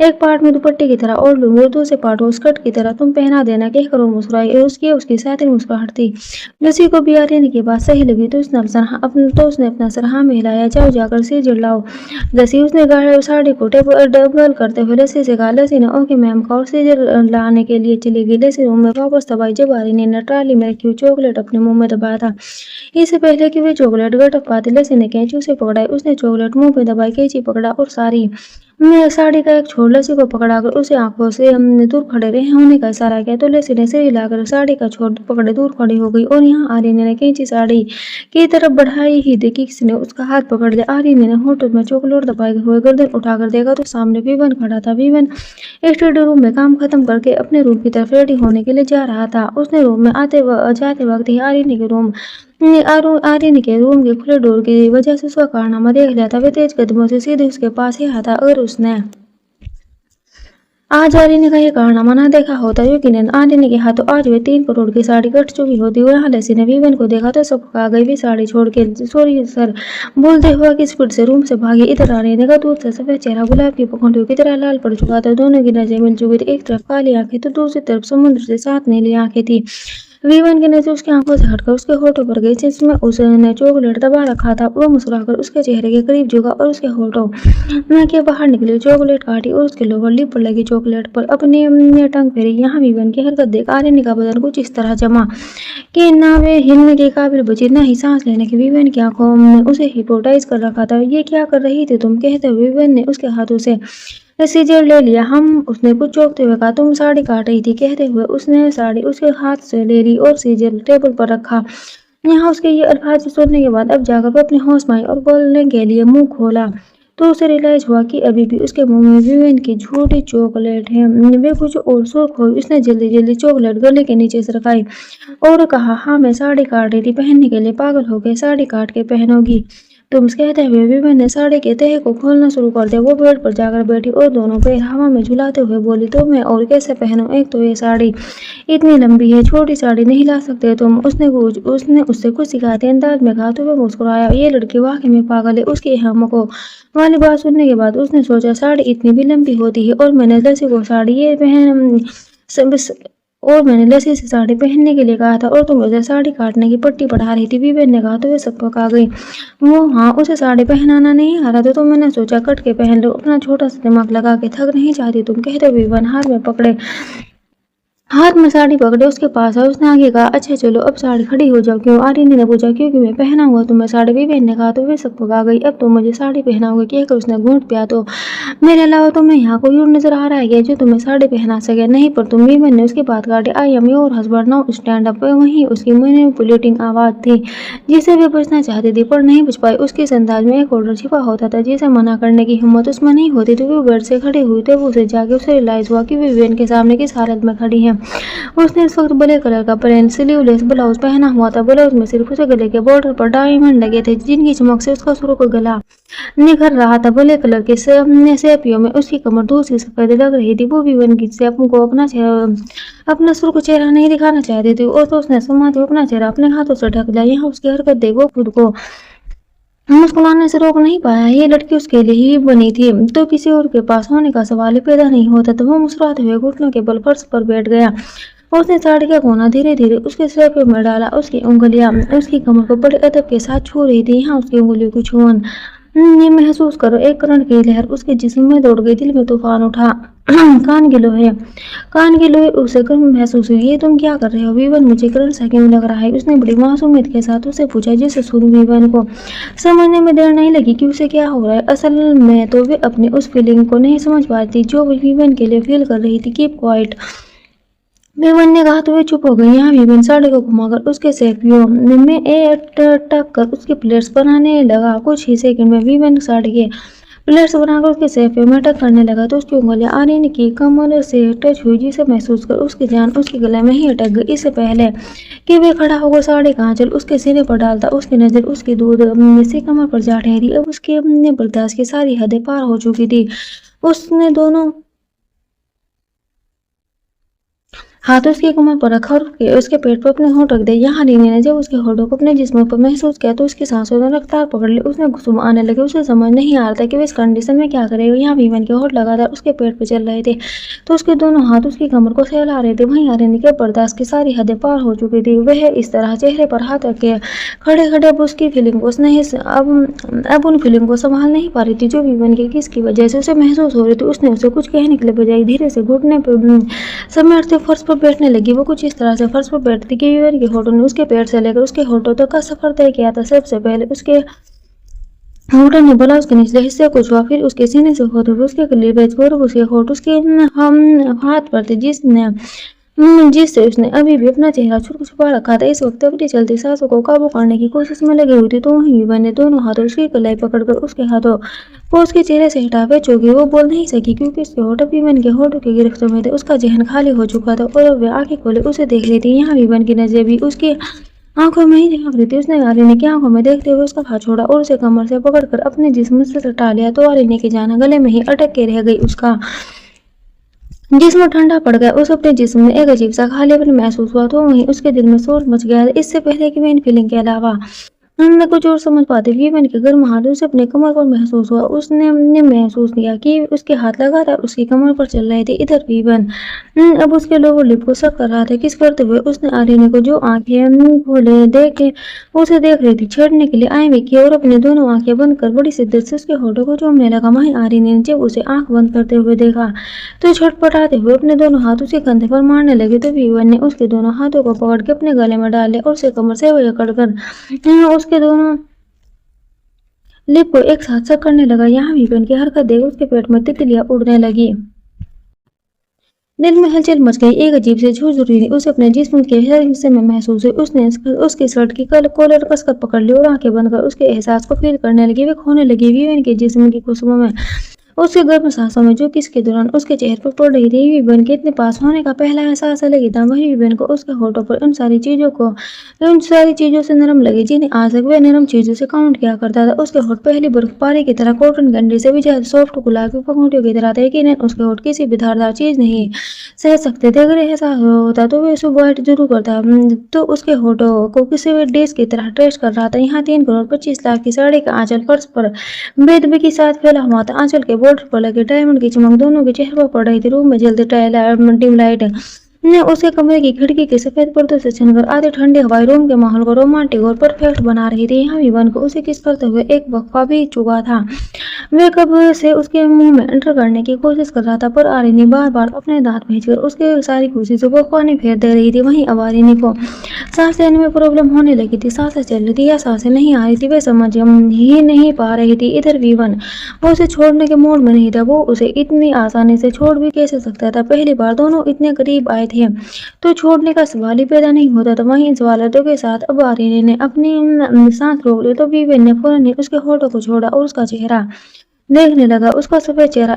एक पार्ट में दुपट्टे की तरह और लूंगी और दूसरे पार्ट को स्कर्ट की तरह तुम पहना देना, कहकर वो मुस्कुराई। उसकी साथ मुस्कुराहट थी। लस्सी को भी आर्यन की बात सही लगी तो उसने अपना सर हाँ में हिलाया। जाओ जाकर सिर जुड़ाओ लस्सी, उसने साड़ी को डबल करते हुए लस्सी से कहा। लस्सी ने ओके मैम का और सीजर लाने के लिए चली गई। लस्सी रूम में वापस दबाई जब आर्यन ने ट्रॉली में रखी हुई चॉकलेट अपने मुंह में दबाया था। इससे पहले कि वे चॉकलेट गटक पाती लस्सी ने कैंची उसे पकड़ाई। उसने चॉकलेट मुंह में दबाई, कैंची पकड़ा और साड़ी का एक छोर लस्सी को पकड़ाकर उसे आंखों से दूर खड़े रहे होने का इशारा किया तो लस्सी ने सिर हिलाकर साड़ी का छोर पकड़े दूर खड़ी हो गई। और यहाँ आर्यन ने कैंची साड़ी की तरफ बढ़ाई ही देखी किसी ने उसका हाथ पकड़ लिया। आर्यन ने होठों में चॉकलेट दबाए हुए गर्दन उठाकर देखा तो सामने विवन खड़ा था। विवन स्टडी रूम में काम खत्म करके अपने रूम की तरफ रेडी होने के लिए जा रहा था। उसने रूम में जाते वक्त ही आर्यन के रूम के खुले डोर की वजह से उसका कारनामा देख लिया था। वे तेज कदमों से सीधे उसके पास ही आया था। अगर उसने आज आर्यन का ये कारनामा ना देखा होता यकीनन आर्यन के हाथों आज वे 3 करोड़ की साड़ी कट चुकी होती। और यहाँ लस्सी ने विवन को देखा तो सब आ गई। भी साड़ी छोड़ के सॉरी सर बोलते हुआ कि स्पीड से रूम से भागी। इधर आर्यन का दूध से सफेद चेहरा गुलाब की पखंडियों की तरह लाल पड़ चुका था। दोनों की नजरें मिल चुकी थी। एक तरफ काली आंखें तो दूसरी तरफ समुद्र से 7 नीली आंखें थी। विवन की नजर उसकी आंखों से हटकर उसके होठों पर गई जिसमें उसने चॉकलेट दबा रखा था। वो मुस्कुराकर उसके चेहरे के करीब झुका और उसके होठों में के बाहर निकली चॉकलेट काटी और उसके लोअर लिप पर लगी चॉकलेट पर अपनी टंग फेरी। यहाँ विवन की हरकत देख आर्यन का बदन कुछ इस तरह जमा कि ना वे हिलने के काबिल बची ना ही सांस लेने की। विवन की आंखों ने उसे हिप्नोटाइज कर रखा था। ये क्या कर रही थी तुम, कहते हुए विवन ने उसके हाथों से सीजर ले लिया। उसने कुछ चौंकते हुए कहा, तुम साड़ी काट रही थी, कहते हुए उसने साड़ी उसके हाथ से ले ली और सीजर टेबल पर रखा। यहाँ उसके ये अल्फाज सुनने के बाद अब जाकर वो अपने होश में आई और बोलने के लिए मुंह खोला तो उसे रियलाइज हुआ कि अभी भी उसके मुंह में विवेन की झूठी चॉकलेट है। वे कुछ और सुर्ख हुई। उसने जल्दी जल्दी चॉकलेट गले के नीचे से रखाई और कहा, हाँ मैं साड़ी काट रही थी, पहनने के लिए पागल हो गए, साड़ी काट के पहनोगी तुम, कहते हुए विवेन ने साड़ी के तह को खोलना शुरू कर दिया। वो बेड पर जाकर बैठी और दोनों पैर हवा में झुलाते हुए बोली, तो मैं और कैसे पहनूं, एक तो ये साड़ी इतनी लंबी है, छोटी साड़ी नहीं ला सकते तुम। उसने उससे कुछ सिखाते अंदाज में कहा तो वह मुस्कुराया। ये लड़की वाकई में पागल है। उसकी हमको वाली बात सुनने के बाद उसने सोचा, साड़ी इतनी भी लंबी होती है और मैंने लस्सी को साड़ी ये पहन और मैंने लस्सी से साड़ी पहनने के लिए कहा था और तुम उसे साड़ी काटने की पट्टी पढ़ा रही थी। विवेन ने कहा तो वे सब पका गई। वो हाँ, उसे साड़ी पहनाना नहीं आ रहा था तो मैंने सोचा कट के पहन लो, अपना छोटा सा दिमाग लगा के थक नहीं जाती तुम, कहते विवेन हाथ में साड़ी पकड़े उसके पास है। उसने आगे कहा, अच्छा चलो अब साड़ी खड़ी हो जाओ। क्यों, आर्यन ने पूछा। क्योंकि मैं पहनाऊंगा तुम्हें साड़ी, विवेन ने कहा तो वे सब पका गई। अब तुम मुझे साड़ी पहनाओगे, कहकर उसने घूंट पिया। तो मेरे अलावा तुम्हें यहाँ कोई और नजर आ रहा है जो तुम्हें साड़ी पहना सके? नहीं, पर तुम, विवेन ने उसकी बात काटी। I am your husband now stand up. वहीं उसकी मैनिपुलेटिंग आवाज थी जिसे वे बचना चाहती थी पर नहीं बच पाई। उसके इस अंदाज में एक ऑर्डर छिपा होता था जिसे मना करने की हिम्मत उसमें नहीं होती थी। वो बेड से खड़ी हुई थे, वो उसे जाके उसे रियलाइज हुआ कि विवेन के सामने किस हालत में खड़ी है। उसने इस वक्त ब्लैक कलर का प्लेन स्लीवलेस ब्लाउज पहना हुआ था। ब्लाउज में सिर्फ उसे गले के बॉर्डर पर डायमंड लगे थे, जिनकी चमक से उसका सुर्ख गला निखर रहा था। ब्लैक कलर के सेपियों में उसकी कमर दूर से सफेद लग रही थी। वो विवन की से को अपना सुर्ख चेहरा नहीं दिखाना चाहती थी, और तो उसने समाते अपना चेहरा अपने हाथों से ढक लिया। यहाँ उसकी हरकत देख वो खुद को मुस्कुराने से रोक नहीं पाया। ये लड़की उसके लिए ही बनी थी, तो किसी और के पास होने का सवाल ही पैदा नहीं होता। तो वो मुस्कुराते हुए घुटनों के बल फर्श पर बैठ गया। उसने साड़ी का कोना धीरे धीरे उसके सर में डाला। उसकी उंगलियां उसकी कमर को बड़े अदब के साथ छू रही थी। यहाँ उसकी उंगलियों की छुअन ये महसूस करो, एक करण की लहर उसके जिस्म में दौड़ गई। दिल में तूफान उठा। कान के लोहे उसे गर्म महसूस हुई। ये तुम क्या कर रहे हो विवन? मुझे करंट सा क्यों लग रहा है? उसने बड़ी मासूमियत के साथ उसे पूछा, जिसे सुन विवन को समझने में देर नहीं लगी कि उसे क्या हो रहा है। असल में तो वे अपनी उस फीलिंग को नहीं समझ पाती जो वो विवन के लिए फील कर रही थी। कीप क्वाइट, विवन ने कहा तो वे चुप हो गई। यहाँ विवन साड़ी को घुमाकर उसके सेपियों में टक कर उसके प्लेट्स बनाने लगा। कुछ ही सेकंड में विवन साड़ी के प्लेट्स बनाकर उसके सेपियों में टक करने लगा, तो उसकी उंगलियां आर्यन की कमर से टच हुई, जिसे महसूस कर उसकी जान उसके गले में ही अटक गई। इससे पहले कि वे खड़ा होकर साड़ी का आंचल उसके सीने पर डालता, उसकी नजर उसकी दूध से कमर पर जा ठहरी। अब उसके बर्दाश्त की सारी हदें पार हो चुकी थी। उसने दोनों हाथ उसकी कमर पर रखा और उसके पेट पर अपने होंठ रख दिए। यहाँ रीने ने जब उसके होठों को अपने जिस्म पर महसूस किया तो उसकी सांसों ने रफ्तार पकड़ ली। उसने गुस्सा आने लगे। उसे समझ नहीं आ रहा था कि वह इस कंडीशन में क्या करेगा। यहाँ विवन के होठ लगातार उसके पेट पर चल रहे थे, तो उसके दोनों हाथ उसकी कमर को सहला रहे थे। वहीं आर्यन के बर्दाश्त की सारी हदें पार हो चुकी थी। वह इस तरह चेहरे पर हाथ रखे खड़े खड़े अब उसकी फीलिंग को नहीं अब उन फीलिंग को संभाल नहीं पा रही थी जो विवन के किस की वजह से उसे महसूस हो रही थी। उसने उसे कुछ कहने के लिए बजाय धीरे से घुटने पर समेटते फर्श पर बैठने लगी। वो कुछ इस तरह से फर्श पर बैठती कि विवन के होठों ने उसके पेट से लेकर उसके होठों तक का सफर तय किया था। सबसे पहले उसके होठों ने ब्लाउज के निचले हिस्से को छुआ, फिर उसके सीने से होते हुए उसके क्लीवेज और उसके होठ उसके हम हाथ पर थे, जिससे उसने अभी भी अपना चेहरा छुपा रखा था। इस वक्त अपनी चलती सांसों को काबू करने की कोशिश में लगी हुई थी, तो वहीं विवन ने दोनों हाथों उसकी कलाई पकड़कर उसके हाथों को उसके चेहरे से हटावे चौकी। वो बोल नहीं सकी क्योंकि उसके होठ विवन के होठों की गिरफ्त में थे। उसका जहन खाली हो चुका था और वह आंखें खोले उसे देख रही थी। यहाँ विवन की नजर भी उसकी आंखों में ही झांक रही थी। उसने आर्यन की आंखों में देखते हुए उसका हाथ छोड़ा और उसे कमर से पकड़कर अपने जिस्म से सटा लिया, तो आर्यन की जान गले में ही अटक के रह गई। उसका जिस्म ठंडा पड़ गया। उस अपने जिस्म में एक अजीब सा खालीपन महसूस हुआ, तो वहीं उसके दिल में शोर मच गया। इससे पहले कि वह इन फीलिंग के अलावा हमने कुछ और समझ पाते विवन के गर्म हाथ उसे अपने कमर पर महसूस हुआ। उसने महसूस किया कि उसके हाथ लगातार उसकी कमर पर चल रहे थे। इधर विवन अब उसके लोअर लिप को सक कर रहा था। किस करते हुए उसने आर्यन को जो आंखें खोले देखे उसे देख रही थी छेड़ने के लिए आए हुए किया और अपने दोनों आंखें बंद कर बड़ी शिद्दत से उसके होठों को चूमने लगा। वहीं आर्यन ने जब उसे आंख बंद करते हुए देखा तो छटपटाते हुए अपने दोनों हाथ उसके कंधे पर मारने लगे, तो विवन ने उसके दोनों हाथों को पकड़ के अपने गले में डाल लिया और उसे कमर से जकड़कर उसके दोनों लिप को एक साथ सक करने लगा। यहाँ विवन की हरकत देख उसके पेट में तितलियां उड़ने लगी। दिल में हलचल मच गई। एक अजीब से झुरझुरी उसे अपने जिस्म के हर हिस्से में महसूस हुई। उसने उसकी शर्ट की कॉलर कसकर पकड़ ली और आंखें बंद कर उसके एहसास को फील करने लगी। वे खोने लगी विवन के जिस्म की खुशबू में, उसके गर्म सांसों में जो किसके दौरान उसके चेहरे पर पड़ रही थी। विवन के इतने पास होने का पहला एहसास अलग ही था। वही विवन को उसके होठों पर उन सारी चीजों से नरम लगी जिन्हें आज तक वह नरम चीजों से काउंट किया करता था। उसके होठ पहली बर्फबारी की तरह कॉटन कैंडी से भी ज्यादा सॉफ्ट गुलाबी पंखुड़ियों की तरह थे। यकीनन उसके होठ किसी भी धारदार चीज नहीं सह सकते थे। अगर एहसास होता तो वह उसे वाइट जरूर करता, तो उसके होठों को किसी भी डिश की तरह टेस्ट कर रहा था। यहाँ 3 करोड़ 25 लाख की साड़ी का आंचल फर्श पर बेदबी के साथ फैला हुआ था। आंचल के बॉर्डर पर लगे डायमंड की चमक दोनों के चेहरे पर पड़ रही थी। रूम में जल्दी डिम लाइट ने उसके कमरे की खिड़की के सफेद पर्दों से छनकर आधी ठंडी हवाई रूम के माहौल को रोमांटिक और परफेक्ट बना रही थी। यहाँ विवन को उसे किस करते हुए एक वक्फा भी चुका था। वे कब से उसके मुंह में एंटर करने की कोशिश कर रहा था, पर आर्यनी बार बार अपने दांत भेजकर उसके सारी खुशी से वो पानी फेर दे रही थी। वहीं अब आर्यनी को सांस लेने में प्रॉब्लम होने लगी थी। सांसें चल रही थी या सांसें नहीं आ रही थी वे समझ ही नहीं पा रही थी। इधर विवन वो उसे छोड़ने के मूड में नहीं था। वो उसे इतनी आसानी से छोड़ भी कैसे सकता था? पहली बार दोनों इतने करीब आए थे तो छोड़ने का सवाल ही पैदा नहीं होता था। वहीं इन सवालों के साथ अब आर्यन ने अपनी सांस रोक ली, तो विवन ने फौरन ही उसके होठों को छोड़ा और उसका चेहरा देखने लगा। उसका सफेद चेहरा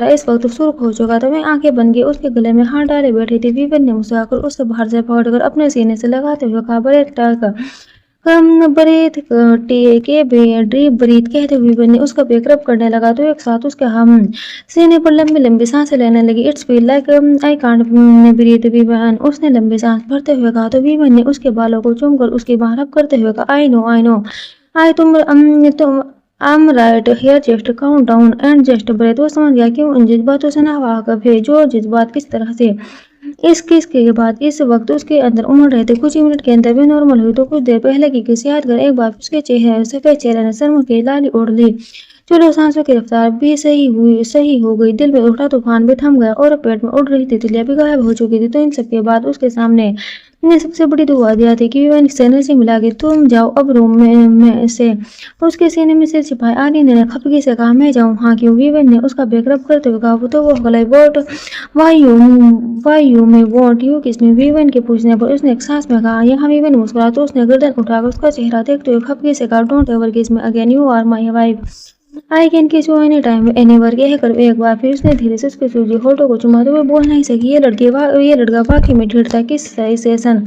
इस वक्त सुर्ख हो चुका था। वह आंखें बंद की उसके गले में हाथ डाले बैठी थी। विपिन ने मुस्कुराकर उसे बाहर से पकड़कर अपने सीने से लगाते हुए कहा, बड़े टक हम ब्रीथ के डीप ब्रीथ कहते हुए विपिन ने उसका बेकरप करने लगा तो एक साथ उसके हम सीने पर लंबी लंबी सांसें लेने लगी। It's feel like I can't breathe Vipin, उसने लंबी सांस भरते हुए कहा तो विपिन ने उसके बालों को चूमकर उसकी बाह रब करते हुए कहा, आई नो आई तुम I'm right here, just count down and just breathe। वो समझ गया कि उन जज्बातों से ना वाकिफ है जो जज्बात किस तरह से इस किस के बाद इस वक्त उसके अंदर उमड़ रहे थे। कुछ ही मिनट के अंदर भी नॉर्मल हुई तो कुछ देर पहले की किसी याद कर एक बार उसके चेहरे सफेद चेहरे ने शर्म की लाली ओढ़ ली। चलो सांसों की रफ्तार भी सही हो गई। दिल में उठा तूफान भी थम गया और पेट में उड़ रही तितलियां भी गायब हो चुकी थी। तो इन सबके बाद उसके सामने ने सबसे बड़ी दुआ दिया थी कि विवेक से एनर्जी मिला के तुम जाओ अब रूम में से। उसके सीने में सिर छिपाए आर्यन ने खपगी से कहा, मैं जाऊं? हाँ क्यों? विवेक ने उसका बेकरप करते हुए कहा। तो वो गलाई वोट वाई यू में वोट यू किस में? विवेक के पूछने पर उसने एक सांस में कहा, यहाँ। विवेक मुस्कुरा तो उसने गर्दन उठाकर उसका चेहरा देखते हुए खपगी से कहा, don't ever kiss me again, you are my wife, I can kiss you any time anywhere. कहकर एक बार फिर उसने धीरे से उसके सूजी होठों को चुमा तो वह बोल नहीं सकी। ये लड़का वाकई में ढीठ था। किस सेशन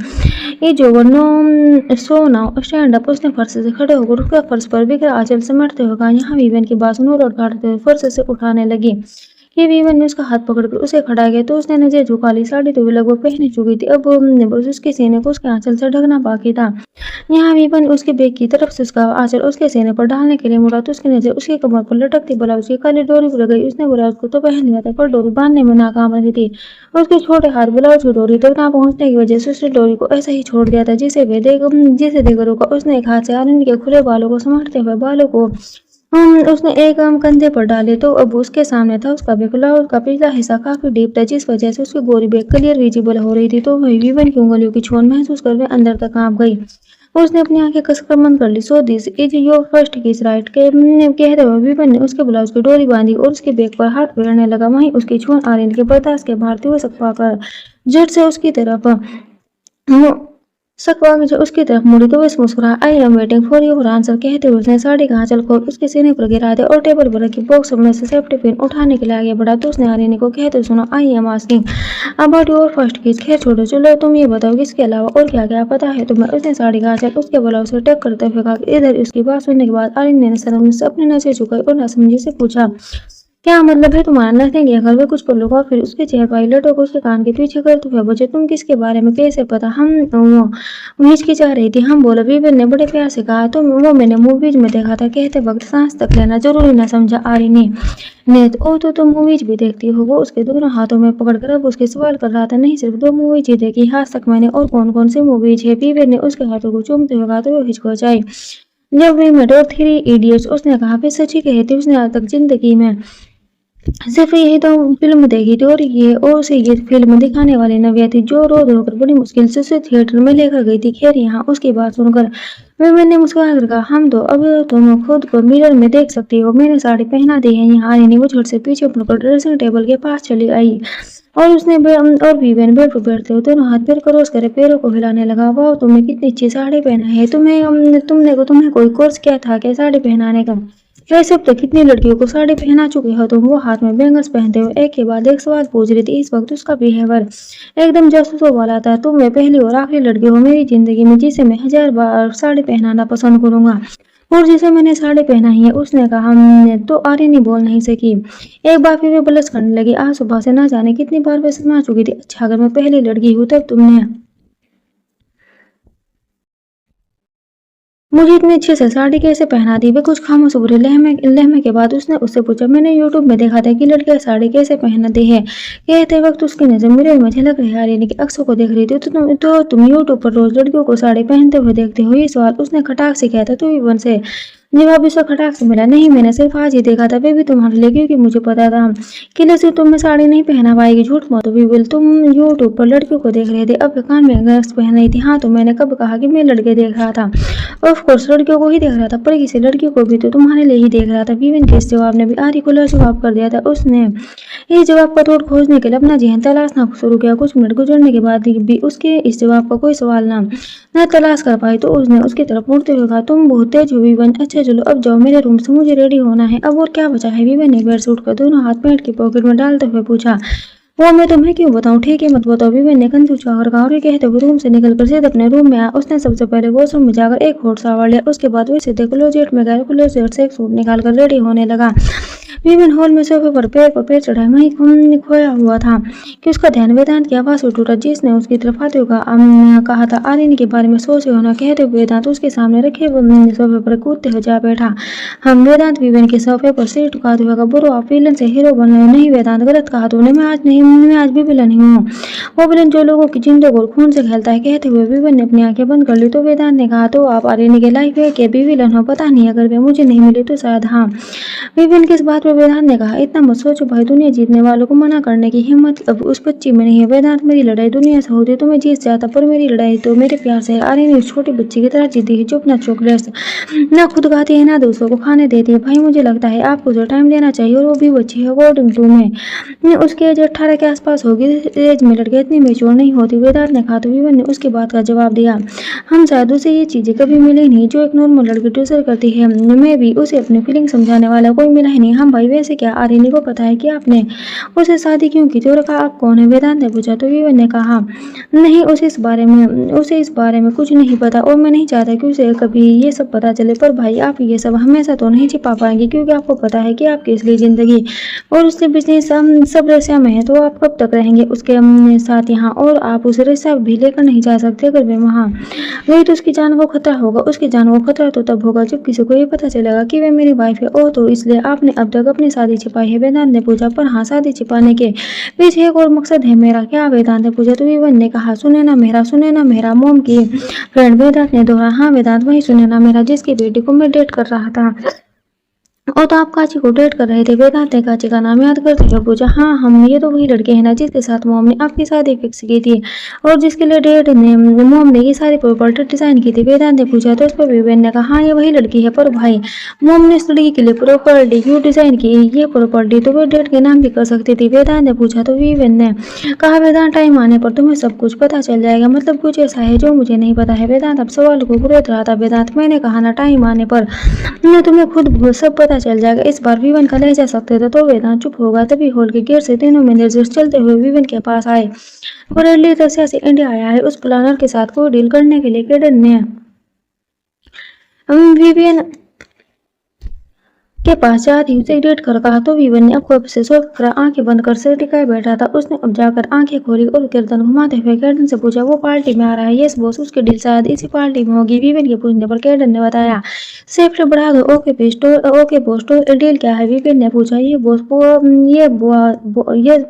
ये जो no so now stand up. उसने फर्श से खड़े होकर उसका फर्श पर बिखरा आंचल समेटते हुए कहा, यहाँ। विवेक की बात सुनो और काटते हुए फर्श से उठाने लगी कि विवेक ने उसका हाथ पकड़कर उसे खड़ा किया तो उसने नजर झुका ली। साड़ी तो लगभग पहन चुकी थी, अब बस उसके सीने को उसके आंचल से ढकना बाकी था। यहाँ विपिन उसके बैग की तरफ से उसका आंचल उसके सीने पर डालने के लिए मुड़ा तो उसकी नजर उसकी कमर पर लटकती ब्लाउज की काली डोरी पर गई। उसने ब्लाउज को तो पहन लिया था पर डोरी बांधने में नाकाम रही थी। उसके छोटे हाथ ब्लाउज की डोरी तक ना पहुंचने की वजह से उसने डोरी को ऐसा ही छोड़ दिया था जिसे देकर रुका। उसने एक हाथ से आनंद के खुले बालों को समेटते हुए बालों को उसने एक कंधे पर डाले तो अब उसके सामने था उसका ब्लाउज का पिछला हिस्सा काफी डीप था जिस वजह से उसकी गोरी बैक क्लियर विजिबल हो रही थी। तो वही विवन की उंगलियों की छोन महसूस कर वे अंदर तक कांप गई। उसने अपनी आंखें कसकर बंद कर ली। So this is your first kiss right के कहते हुए विवन ने उसके ब्लाउज की डोरी बांधी और उसके बैक पर हाथ फेरने लगा। वहीं उसकी छोन आर्यन के बर्दाश्त के बाहर थी। वो सकवाकर झट से उसकी तरफ मुड़ी तो वह मुस्कुराया। I am waiting for your answer कहते हुए उसने साड़ी का आंचल खोल उसके सीने पर गिरा दिया और टेबल पर रखी बॉक्स में से सेफ्टी पिन उठाने के लिए आगे बढ़ा तो उसने आर्यन को कहते हुए सुना, I am asking about your first किस। खैर छोड़ो, चलो तुम ये बताओ किसके अलावा और क्या क्या पता है तुम्हें? उसने साड़ी का आंचल उसके ब्लाउज से टक करते हुए कहा। इधर उसकी बात सुनने के बाद आर्यन ने शर्म से अपनी नजर झुकाई और नासमझी से पूछा, क्या मतलब है तुम्हारा? नथिंग। अगर वह कुछ पल रुका फिर उसके चेहरे पर लटों को उसके कान के पीछे करते हुए बचे, तुम किसके बारे में कैसे पता? हम वो हिचकिचा रही थी। हम बोला। विवेक ने बड़े प्यार से कहा, तो वो मैंने मूवीज में देखा था। कहते वक्त सांस तक लेना जरूरी ना समझा आर्यन ने। ओ तो तुम मूवीज भी देखती हो? वो उसके दोनों हाथों में पकड़कर अब उसके सवाल कर रहा था। नहीं, सिर्फ 2 मूवीज ही देखी आज तक मैंने। और कौन कौन सी मूवीज है? विवेक ने उसके हाथों को चूमते हुए कहा तो वो हिचकिचाई। जब वी मेट और 3 इडियट्स। उसने कहा। फिर सच ही कहती उसने आज तक जिंदगी में सिर्फ यही तो फिल्म देखी थी और उसे ये फिल्म दिखाने वाली नव्या थी जो रो रो कर बड़ी मुश्किल से उसे थिएटर में लेकर गई थी। खैर यहाँ उसकी बात सुनकर मैंने मुस्कुराकर कहा, हम तो अब तुम खुद को मिरर में देख सकती हो। मैंने साड़ी पहना दी है। यहाँ आने वो झट से पीछे मुड़कर ड्रेसिंग टेबल के पास चली आई और उसने और विवेन बेड पर बैठते हुए दोनों हाथ पैर क्रॉस करे पैरों को हिलाने लगा। वाह, तुमने कितनी अच्छी साड़ी पहना है। तुम्हें कोई कोर्स किया था क्या साड़ी पहनाने का? वैसे अब तक कितनी लड़कियों को साड़ी पहना चुके हो तुम? वो हाथ में बैंगल्स पहनते हुए एक के बाद एक सवाल पूछ रही थी। इस वक्त उसका बिहेवियर एकदम जासूसों वाला था। तुम मैं पहली और आखिरी लड़की हो मेरी जिंदगी में जिसे मैं 1000 बार साड़ी पहनाना पसंद करूंगा और जिसे मैंने साड़ी पहनाई है। उसने कहा। तो आर्यन बोल नहीं सकी। एक बार फिर वे बलस करने लगी। आज सुबह से ना जाने कितनी बार वे शर्मा चुकी थी। अच्छा, अगर मैं पहली लड़की हूँ तब तुमने मुझे इतनी अच्छे से साड़ी कैसे पहना दी? वे कुछ खामोश हुए। लहमे के बाद उसने उससे पूछा, मैंने यूट्यूब में देखा था कि लड़कियां साड़ी कैसे पहनती है। कहते वक्त उसकी नजर मिरर में झलक रही आर्यन की अक्सों को देख रही थी। तो तुम यूट्यूब पर रोज लड़कियों को साड़ी पहनते हुए देखते हो? ये सवाल उसने खटाक से किया था। तो विवन से जवाब उसका खटाक से मिला, नहीं मैंने सिर्फ आज ही देखा था, वे भी तुम्हारे लिए, क्योंकि मुझे पता था कि लसी तुम्हें साड़ी नहीं पहना पाएगी। झूठ मत बोल, तुम यूट्यूब पर लड़कियों को देख रहे थे। अब कान में ग्लव्स पहन रही थी। हाँ, तो मैंने कब कहा कि मैं लड़के देख रहा था? ऑफ कोर्स लड़कियों को ही देख रहा था, पर किसी लड़की को भी तो तुम्हारे लिए ही देख रहा था। विवन के इस जवाब ने भी आर्य को लाजवाब कर दिया था। उसने इस जवाब का तोड़ खोजने के लिए अपना जहन तलाशना शुरू किया। कुछ मिनट गुजरने के बाद भी उसके इस जवाब का कोई सवाल न तलाश कर पाई तो उसने उसकी तरफ मुड़ते हुए कहा, तुम बहुत तेज हो विवन। अच्छा चलो चलो अब जाओ मेरे रूम से, मुझे रेडी होना है। अब और क्या बचा है? विवेक ने बेड से उठकर दोनों हाथ पैंट की पॉकेट में डालते हुए पूछा। वो मैं तुम्हें क्यों बताऊं, ठीक है मत बताओ, विवेक ने कंधे उठाकर कहा। और ये कहते हुए रूम से निकलकर सीधे अपने रूम में आया। उसने सबसे पहले वॉशरूम में जाकर एक हॉट शावर लिया। उसके बाद वे सीधे क्लोजेट में गए। क्लोजेट से एक सूट निकालकर रेडी होने लगा। विवेक हॉल में सोफे पर पैर चढ़ाए वहीं खोया हुआ था कि उसका ध्यान वेदांत की आवाज से टूटा, जिसने उसकी तरफ आते हुए कहा था, आर्यन के बारे में सोच रहे हो ना? कहते हुए वेदांत उसके सामने रखे सोफे पर कूदते हुए जा बैठा। हम वेदांत विवेक के सोफे पर सिर झुकाते हुए कहा, बुरो आप विलन से हीरो बन रहे हो। नहीं वेदांत, गलत कहा तुमने, मैं आज भी विलन ही हूँ। वो विलन जो लोगों की जिंदगी और खून से खेलता है। कहते हुए विवेक ने अपनी आंखें बंद कर ली। तो वेदांत ने कहा, तो आप आर्यन के लाइफ के भी विलन हो? पता नहीं, अगर वे मुझे नहीं मिले तो शायद। हाँ, विवेक की इस बात पर वेदांत ने कहा, इतना मत सोचो भाई, दुनिया जीतने वालों को मना करने की हिम्मत अब उस बच्ची में नहीं है। वेदांत, मेरी लड़ाई दुनिया से होती तो मैं जीत जाता, पर मेरी लड़ाई तो मेरे प्यार से है। आर्यन उस छोटी बच्ची की तरह जीती है जो अपना चॉकलेट्स ना खुद खाती है ना दूसरों को खाने देती है। भाई मुझे लगता है आपको जो टाइम देना चाहिए, और वो भी बच्ची है अकॉर्डिंग टू में उसकी एज 18 के आसपास होगी। एज में लड़के इतनी मेच्योर नहीं होती। वेदांत ने कहा। तो विवेक ने उसकी बात का जवाब दिया, हम शायद उसे ये चीजें कभी मिली नहीं जो एक नॉर्मल लड़की डिजर्व करती है। मैं भी उसे अपनी फीलिंग समझाने वाला कोई मिला ही नहीं। हम भाई वैसे क्या आर्यन को पता है कि आपने उससे शादी क्यों की थी? और कहा, आप कौन है? वेदांत ने पूछा। तो विवेक ने कहा, नहीं उसे इस बारे में कुछ नहीं पता, और मैं नहीं चाहता कि उसे कभी ये सब पता चले। पर भाई आप ये सब हमेशा तो नहीं छिपा पाएंगे, क्योंकि आपको पता है कि आपकी असली जिंदगी और उससे बिजनेस सब रसिया में है। तो आप कब तक रहेंगे उसके साथ यहाँ? और आप उसे रसिया भी लेकर नहीं जा सकते। अगर वे वहाँ गई तो उसकी जान को खतरा होगा। उसकी जान को खतरा तो तब होगा जब किसी को ये पता चलेगा कि वे मेरी वाइफ है। और तो इसलिए आपने अब तक अपनी शादी छिपाई है? वेदांत ने पूछा। पर हाँ, शादी छिपाने के पीछे एक और मकसद है मेरा। क्या? वेदांत ने पूछा। तो विवेक ने कहा, सुने ना मेरा मोम की फ्रेंड। वेदांत ने दोहरा। हाँ वेदांत, वही सुने ना मेरा, जिसकी बेटी को मैं डेट कर रहा था। और तो आप काची को डेट कर रहे थे? वेदांत ने काची का नाम याद करते हुए पूछा। हाँ, हम ये तो वही लड़के हैं ना जिसके साथ मोम ने आपकी शादी फिक्स की थी, और जिसके लिए डेट ने मोम ने ये सारी प्रॉपर्टी डिजाइन की थी। वेदांत ने पूछा। तो उस पर विवेक ने कहा, हाँ ये वही लड़की है। पर भाई मोम ने इस लड़की के लिए प्रॉपर्टी क्यों डिजाइन की? ये प्रॉपर्टी तो वे डेट के नाम भी कर सकती थी। वेदांत ने पूछा। तो विवेक ने कहा, वेदांत टाइम आने पर तुम्हें सब कुछ पता चल जाएगा। मतलब कुछ ऐसा है जो मुझे नहीं पता है? वेदांत अब सवाल को घुरेद रहा था। वेदांत, मैंने कहा ना, टाइम आने पर तुम्हें खुद सब पता चल जाएगा। इस बार विवेक का लहजा सकते थे तो वेदांत चुप होगा। तभी हॉल के गेट से तीनों मैनेजर्स चलते हुए विवेक के पास आए। ब्रैडली रशिया से इंडिया आया है, उस प्लानर के साथ कोई डील करने के लिए। कैडन ने विवियन के पास जाती उसे डेट कर कहा। तो विवेक ने अब से सोकर आंखें बंद कर सिर टिकाए बैठा था। उसने अब जाकर आंखें खोली और गर्दन घुमाते हुए कैडन से पूछा, वो पार्टी में आ रहा है? यस बॉस, उसकी डील शायद इसी पार्टी में होगी। विवेक के पूछने पर कैडन ने बताया, सेफ्टी बढ़ा दो। ओके बॉस, तो डील क्या है? विवेक ने पूछा। ये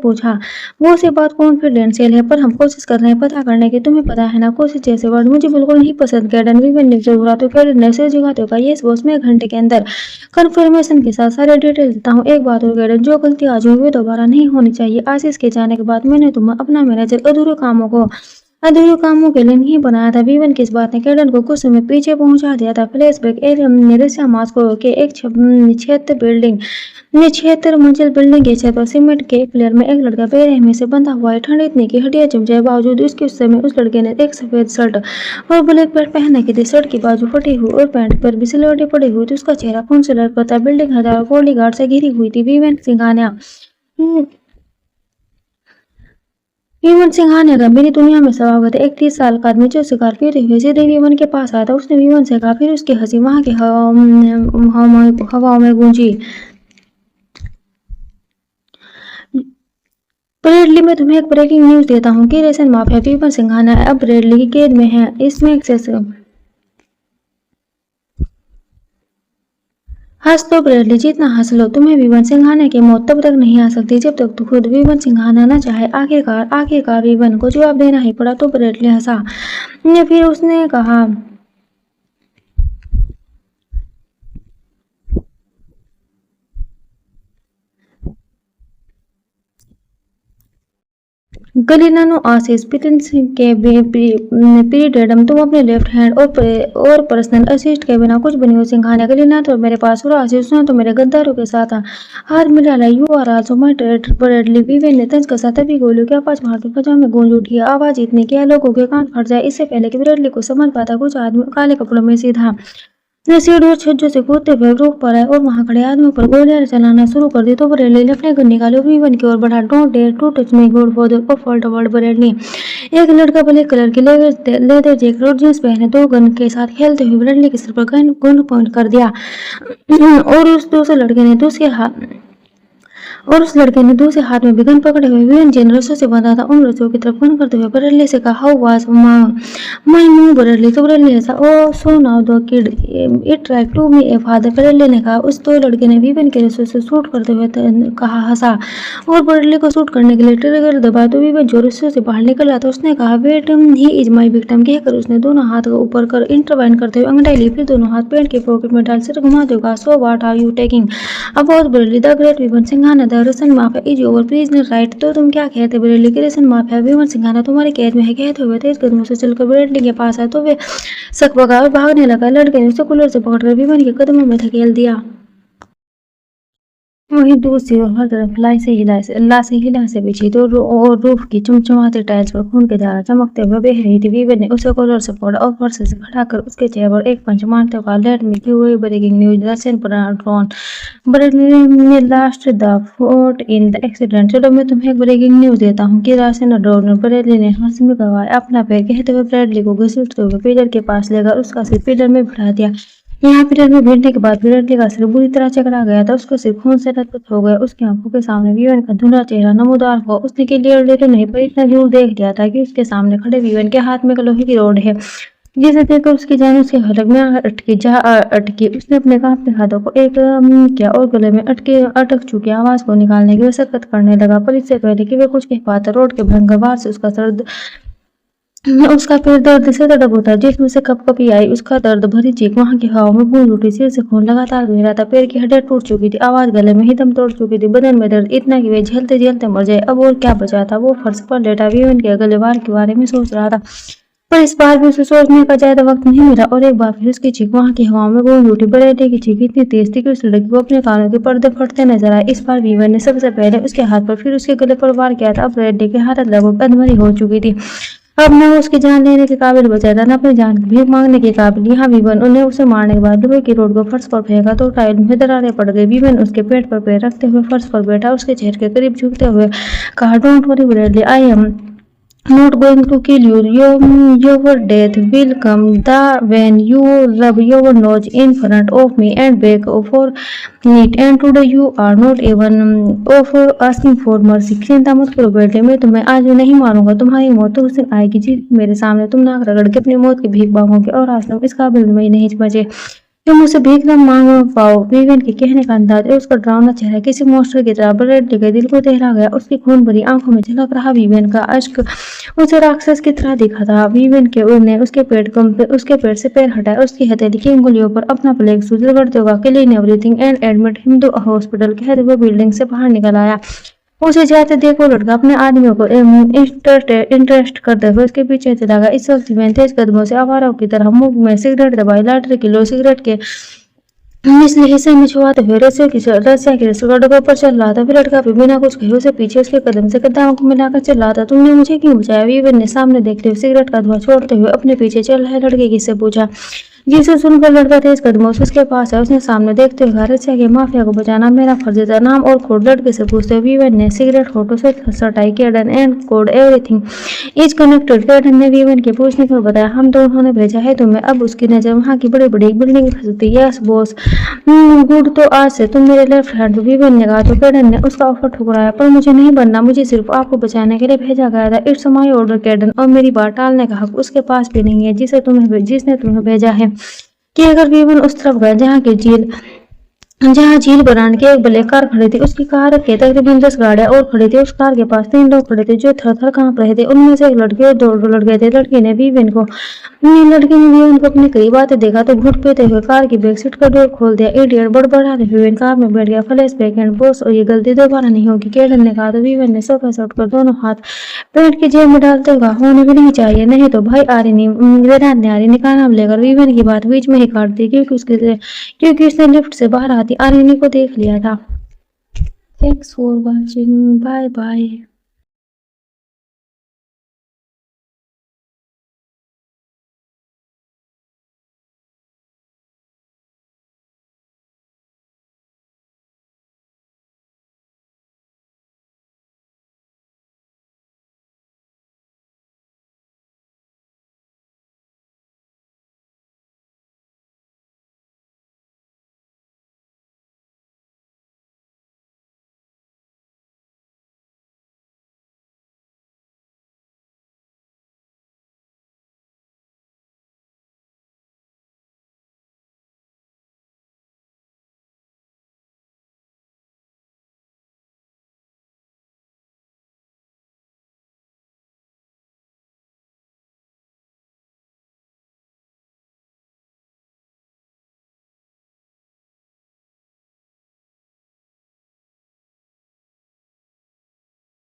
पूछा वो से बात कॉन्फिडेंशियल है, पर हम कोशिश कर रहे हैं पता करने की। तुम्हें पता है ना, कोशिश जैसे वर्ड मुझे बिल्कुल नहीं पसंद। कैडन, विवेक ने जरूर। तो कैडन ने सिर झुकाते हुए कहा, यस बॉस, मैं घंटे के अंदर कंफर्मेशन के साथ सारे डिटेल देता हूँ। एक बात और कैडन, जो गलती आज हुई वो दोबारा नहीं होनी चाहिए। आशीष के जाने के बाद मैंने तुम्हें अपना मैनेजर अधूरे कामों के लिए नहीं बनाया था। विवेक की इस बात ने कैडन को कुछ समय पीछे पहुंचा दिया था। फ्लैशबैक, रशिया मॉस्को के एक 76 मंजिल बिल्डिंग के छत पर सीमेंट के एक लेयर में एक लड़का बेरहमी से बंधा हुआ है। ठंड इतनी की हड्डियां जम जाए, बावजूद उसके उस समय उस लड़के ने एक सफेद शर्ट और ब्लैक पैंट पहन रखी थी। शर्ट की बाजू फटी हुई और पैंट पर भी सिलवटें पड़ी हुई थी। उसका चेहरा खून से लटपथ था। बिल्डिंग हजारों बॉडीगार्ड से घिरी हुई थी। हेमंत सिंघानिया का मेरी दुनिया में स्वागत है। एक 30 साल का आदमी जो शिकार पीते हुए सीधे विमन के पास आया था। उसने विमन से कहा, फिर उसकी हंसी वहां की हवाओं में गूंजी। ब्रेडली, में तुम्हें एक ब्रेकिंग न्यूज देता हूँ कि रेशन माफिया विमन सिंघानिया अब ब्रेडली की कैद में है। इसमें एक्सेस हंस तो ब्रेडली, जितना हंस लो, तुम्हें विमन सिंघानिया की मौत तब तक नहीं आ सकती जब तक तो खुद विमन सिंघानिया न चाहे। आखिरकार विमन को जवाब देना ही पड़ा। तो ब्रेडली हंसा। फिर उसने कहा, गलिनानो आशीष पिटन्स के पीरियडम, तुम अपने लेफ्ट हैंड और पर्सनल असिस्ट के बिना कुछ बनी हो। सिंघानिया, गलिना तो मेरे पास और आशीष ने तो मेरे गद्दारों के साथ हाथ मिला लिया। You are also my traitor. Bradley, Vivek ने तंज कसा। तभी गोलियों की आवाज मारकर फजा में गूंज उठी। आवाज इतनी कि लोगों के कान फट जाए। इससे पहले कि ब्रेडली को समझ पाता, कुछ आदमी काले कपड़ों में सीधा सीढ़ी और छज्जों से कूदते हुए रूप पर आए और वहां खड़े आदमियों पर गोलियां चलाना शुरू कर दी। तो बरेली ने अपने गन निकाले, वीवन की ओर बढ़ा। Don't dare to touch me good for the fault word Bareilly. एक लड़का ब्लैक कलर की लेदर जैकेट और जींस पहने दो गन के साथ खेलते हुए बरेली के सिर पर गन पॉइंट कर दिया। और उस लड़के ने दूसरे हाथ में भी गन पकड़े हुए वीवन जिन रस्सों से बंधा था उन रस्सों की तरफ गन करते हुए बरेली से कहा, how was my move Bradley. तो बरेली ऐसा, oh so now the kid it tried to me a father. Bradley ने कहा। उस तो लड़के ने वीवन के रस्सों से शूट करते हुए कहा, हंसा और बरेली को शूट करने के लिए ट्रिगर दबाया। तो वीवन जो रस्सों से बाहर निकल रहा था उसने कहा, wait he is my victim. कहकर उसने दोनों हाथ को ऊपर कर इंटरवाइन करते हुए अंगड़ाई ली, फिर दोनों हाथ पैंट के पॉकेट में डाल सिर घुमाते हुए कहा, so what are you taking about Bradley the great Vivian Singhania the Russian mafia is over prisoner right. तो तुम क्या कहते बरेली के रसन माफिया वीवन सिंघाना तुम्हारी कैद में है। कहते हुए तेज कदमों से चलकर बरेली के पास आया तो वे सकबका और भागने लगा। लड़के ने उसे कूलर से पकड़कर वीवन के कदमों में धकेल दिया। वहीं दूसरी ओर हर तरफ लाशें हिला से बिछी तो और रूफ की चमचमाती टाइल्स पर खून की धारा चमकते हुए बह रही थी। वीवन ने उसे कॉलर से पकड़ा और फर्श से खड़ा कर उसके चेहरे पर एक पंच मारते हुए कहा, let me give you breaking news Russian drone Bareilly last the fort in the accident. चलो मैं तुम्हें एक ब्रेकिंग न्यूज देता हूँ कि रशियन ड्रोन बरेली ने हंस में गवाया अपना पैर। कहते हुए ब्रेडली को घसीटते हुए पिलर के पास लेकर उसका सिर पिलर में बिठा दिया। यहाँ पिलर में भिड़ने के बाद बरेली का सिर बुरी तरह चकरा गया था। उसका सिर खून से लथपथ हो गया। उसकी आंखों के सामने वीवन का धुंधला चेहरा नमूदार हुआ। उसने क्लियरली तो नहीं पर इतना जरूर देख लिया था कि उसके सामने खड़े वीवन के हाथ में एक लोहे की रॉड है, जिसे देखकर उसकी जान उसके हलक में अटकी। उसने अपने कांपते हाथों को एक किया और गले में अटक चुकी आवाज को निकालने की मशक्कत करने लगा, पर इससे पहले कि वे कुछ कह पाता रोड के भयंकर वार से उसका पैर दर्द से तड़प उठा, जिसमें से कपकपी आई। उसका दर्द भरी चीख वहां की हवा में गूंज उठी। सिर से खून लगातार बह रहा था। पैर की हड्डियां टूट चुकी थी। आवाज गले में ही दम तोड़ चुकी थी। बदन में दर्द इतना कि वे झेलते झेलते मर जाए। अब और क्या बचा था। वो फर्श पर लेटा वीवन के अगले बार के बारे में सोच रहा था, पर इस बार भी उसे सोचने का ज्यादा वक्त नहीं मिला और एक बार फिर उसकी चीख वहां की हवा में गूंज उठी। बरेली की चीख इतनी तेज थी कि उस लड़की को अपने कानों के पर्दे फटते नजर आए। इस बार वीवन ने सबसे पहले उसके हाथ पर फिर उसके गले पर वार किया था। अब बरेली की हालत लगभग अधमरी हो चुकी थी। अब न वो उसकी जान लेने के काबिल बचा था, न अपनी जान की भीख मांगने के काबिल। यहाँ वीवन उन्हें उसे मारने के बाद लोहे की रोड को फर्श पर फेंका तो टाइल में दरारें पड़ गई। वीवन उसके पेट पर पैर रखते हुए फर्श पर बैठा, उसके चेहरे के करीब झुकते हुए कहा, don't worry Bradley, I am not going to kill you. Your death will come when you rub your nose in front of me and beg for it. And today you are not even of asking for mercy. चिंता मत करो बेटे, मैं तुम्हें आज नहीं मारूंगा। तुम्हारी मौत तो उस दिन आएगी जी मेरे सामने तुम नाक रगड़ के अपनी मौत की भीख मांगोगे और आज तुम इस काबिल में नहीं बचे तुम मुझसे भीख न मांग पाओ। वीवन के कहने का अंदाज और उसका डरावना चेहरा किसी मॉन्स्टर की तरह बरेली के दिल को दहला गया। उसकी खून भरी आंखों में झलक रहा वीवन का अश्क उसे राक्षस की तरह दिखा था। वीवन के ने उसके पेट से पैर हटाया, उसकी हथेली की उंगलियों पर अपना प्लेग सूजल करते हुए clean everything and admit him to hospital कहते हुए बिल्डिंग से बाहर निकल आया। उसे जाते देखो लड़का अपने आदमियों को इंटरेस्ट करते हुए उसके पीछे चला गया। इस वक्त मैं तेज कदमों से आवारों की तरह मुंह में सिगरेट दबाई, लाइटर की लो सिगरेट के निचले हिस्से में छुआते हुए रस्सिया की सड़कों पर चल रहा था। फिर लड़का भी बिना कुछ कहे उसे पीछे उसके कदम से कदमों को मिलाकर चल रहा था। तुमने मुझे क्यों बचाया? वीवन ने सामने देखते हुए सिगरेट का धुआं छोड़ते हुए अपने पीछे चल रहे लड़के किससे पूछा, जिसे सुनकर लड़का तेज कदमों से उसके पास है। उसने सामने देखते हुए रशिया के माफिया को बचाना मेरा फर्ज था। नाम और कोड लड़के से पूछते हुए वीवन ने सिगरेट फोटो से सटाई। Kaden and code everything is connected. Kaden ने वीवन के पूछने पर बताया, हम दोनों ने भेजा है तुम्हें। अब उसकी नजर वहाँ की बड़ी बड़ी बिल्डिंग खसती। यस बॉस, गुड, तो आज से तुम मेरे लेफ्ट हैंड। वीवन ने कहा तो केडन ने उसका ऑफर ठुकराया, पर मुझे नहीं बनना, मुझे सिर्फ आपको बचाने के लिए भेजा गया था। इट्स माय ऑर्डर केडन, और मेरी बात टालने का हक उसके पास भी नहीं है जिसने तुम्हें भेजा है। कि अगर वीवन उस तरफ गए जहाँ झील बनाने की एक ब्लैक कार खड़ी थी। उसकी कार के तकरीबन 10 गाड़ियां और खड़ी थी। उस कार के पास 3 लोग खड़े थे जो थर थर कांप रहे थे। उनमें से एक लड़की और 2 लड़के थे। लड़की ने वीवन को अपने करीब आते देखा तो घुट पेते हुए कार की बैक सीट का डोर खोल दिया। इडियट, बड़बड़ाते वीवन कार में बैठ गया। फ्लैश बैक एंड बॉस, और ये गलती दोबारा नहीं होगी, केडन ने कहा। तो वीवन ने सोफे से उठकर दोनों हाथ पेट की जेब में डालते हुए होने भी नहीं चाहिए, नहीं तो भाई आर्यनी का नाम लेकर वीवन की बात बीच में ही काट दी, क्योंकि उसने लिफ्ट से बाहर आती आर्यनी को देख लिया था। Thanks for watching, bye bye.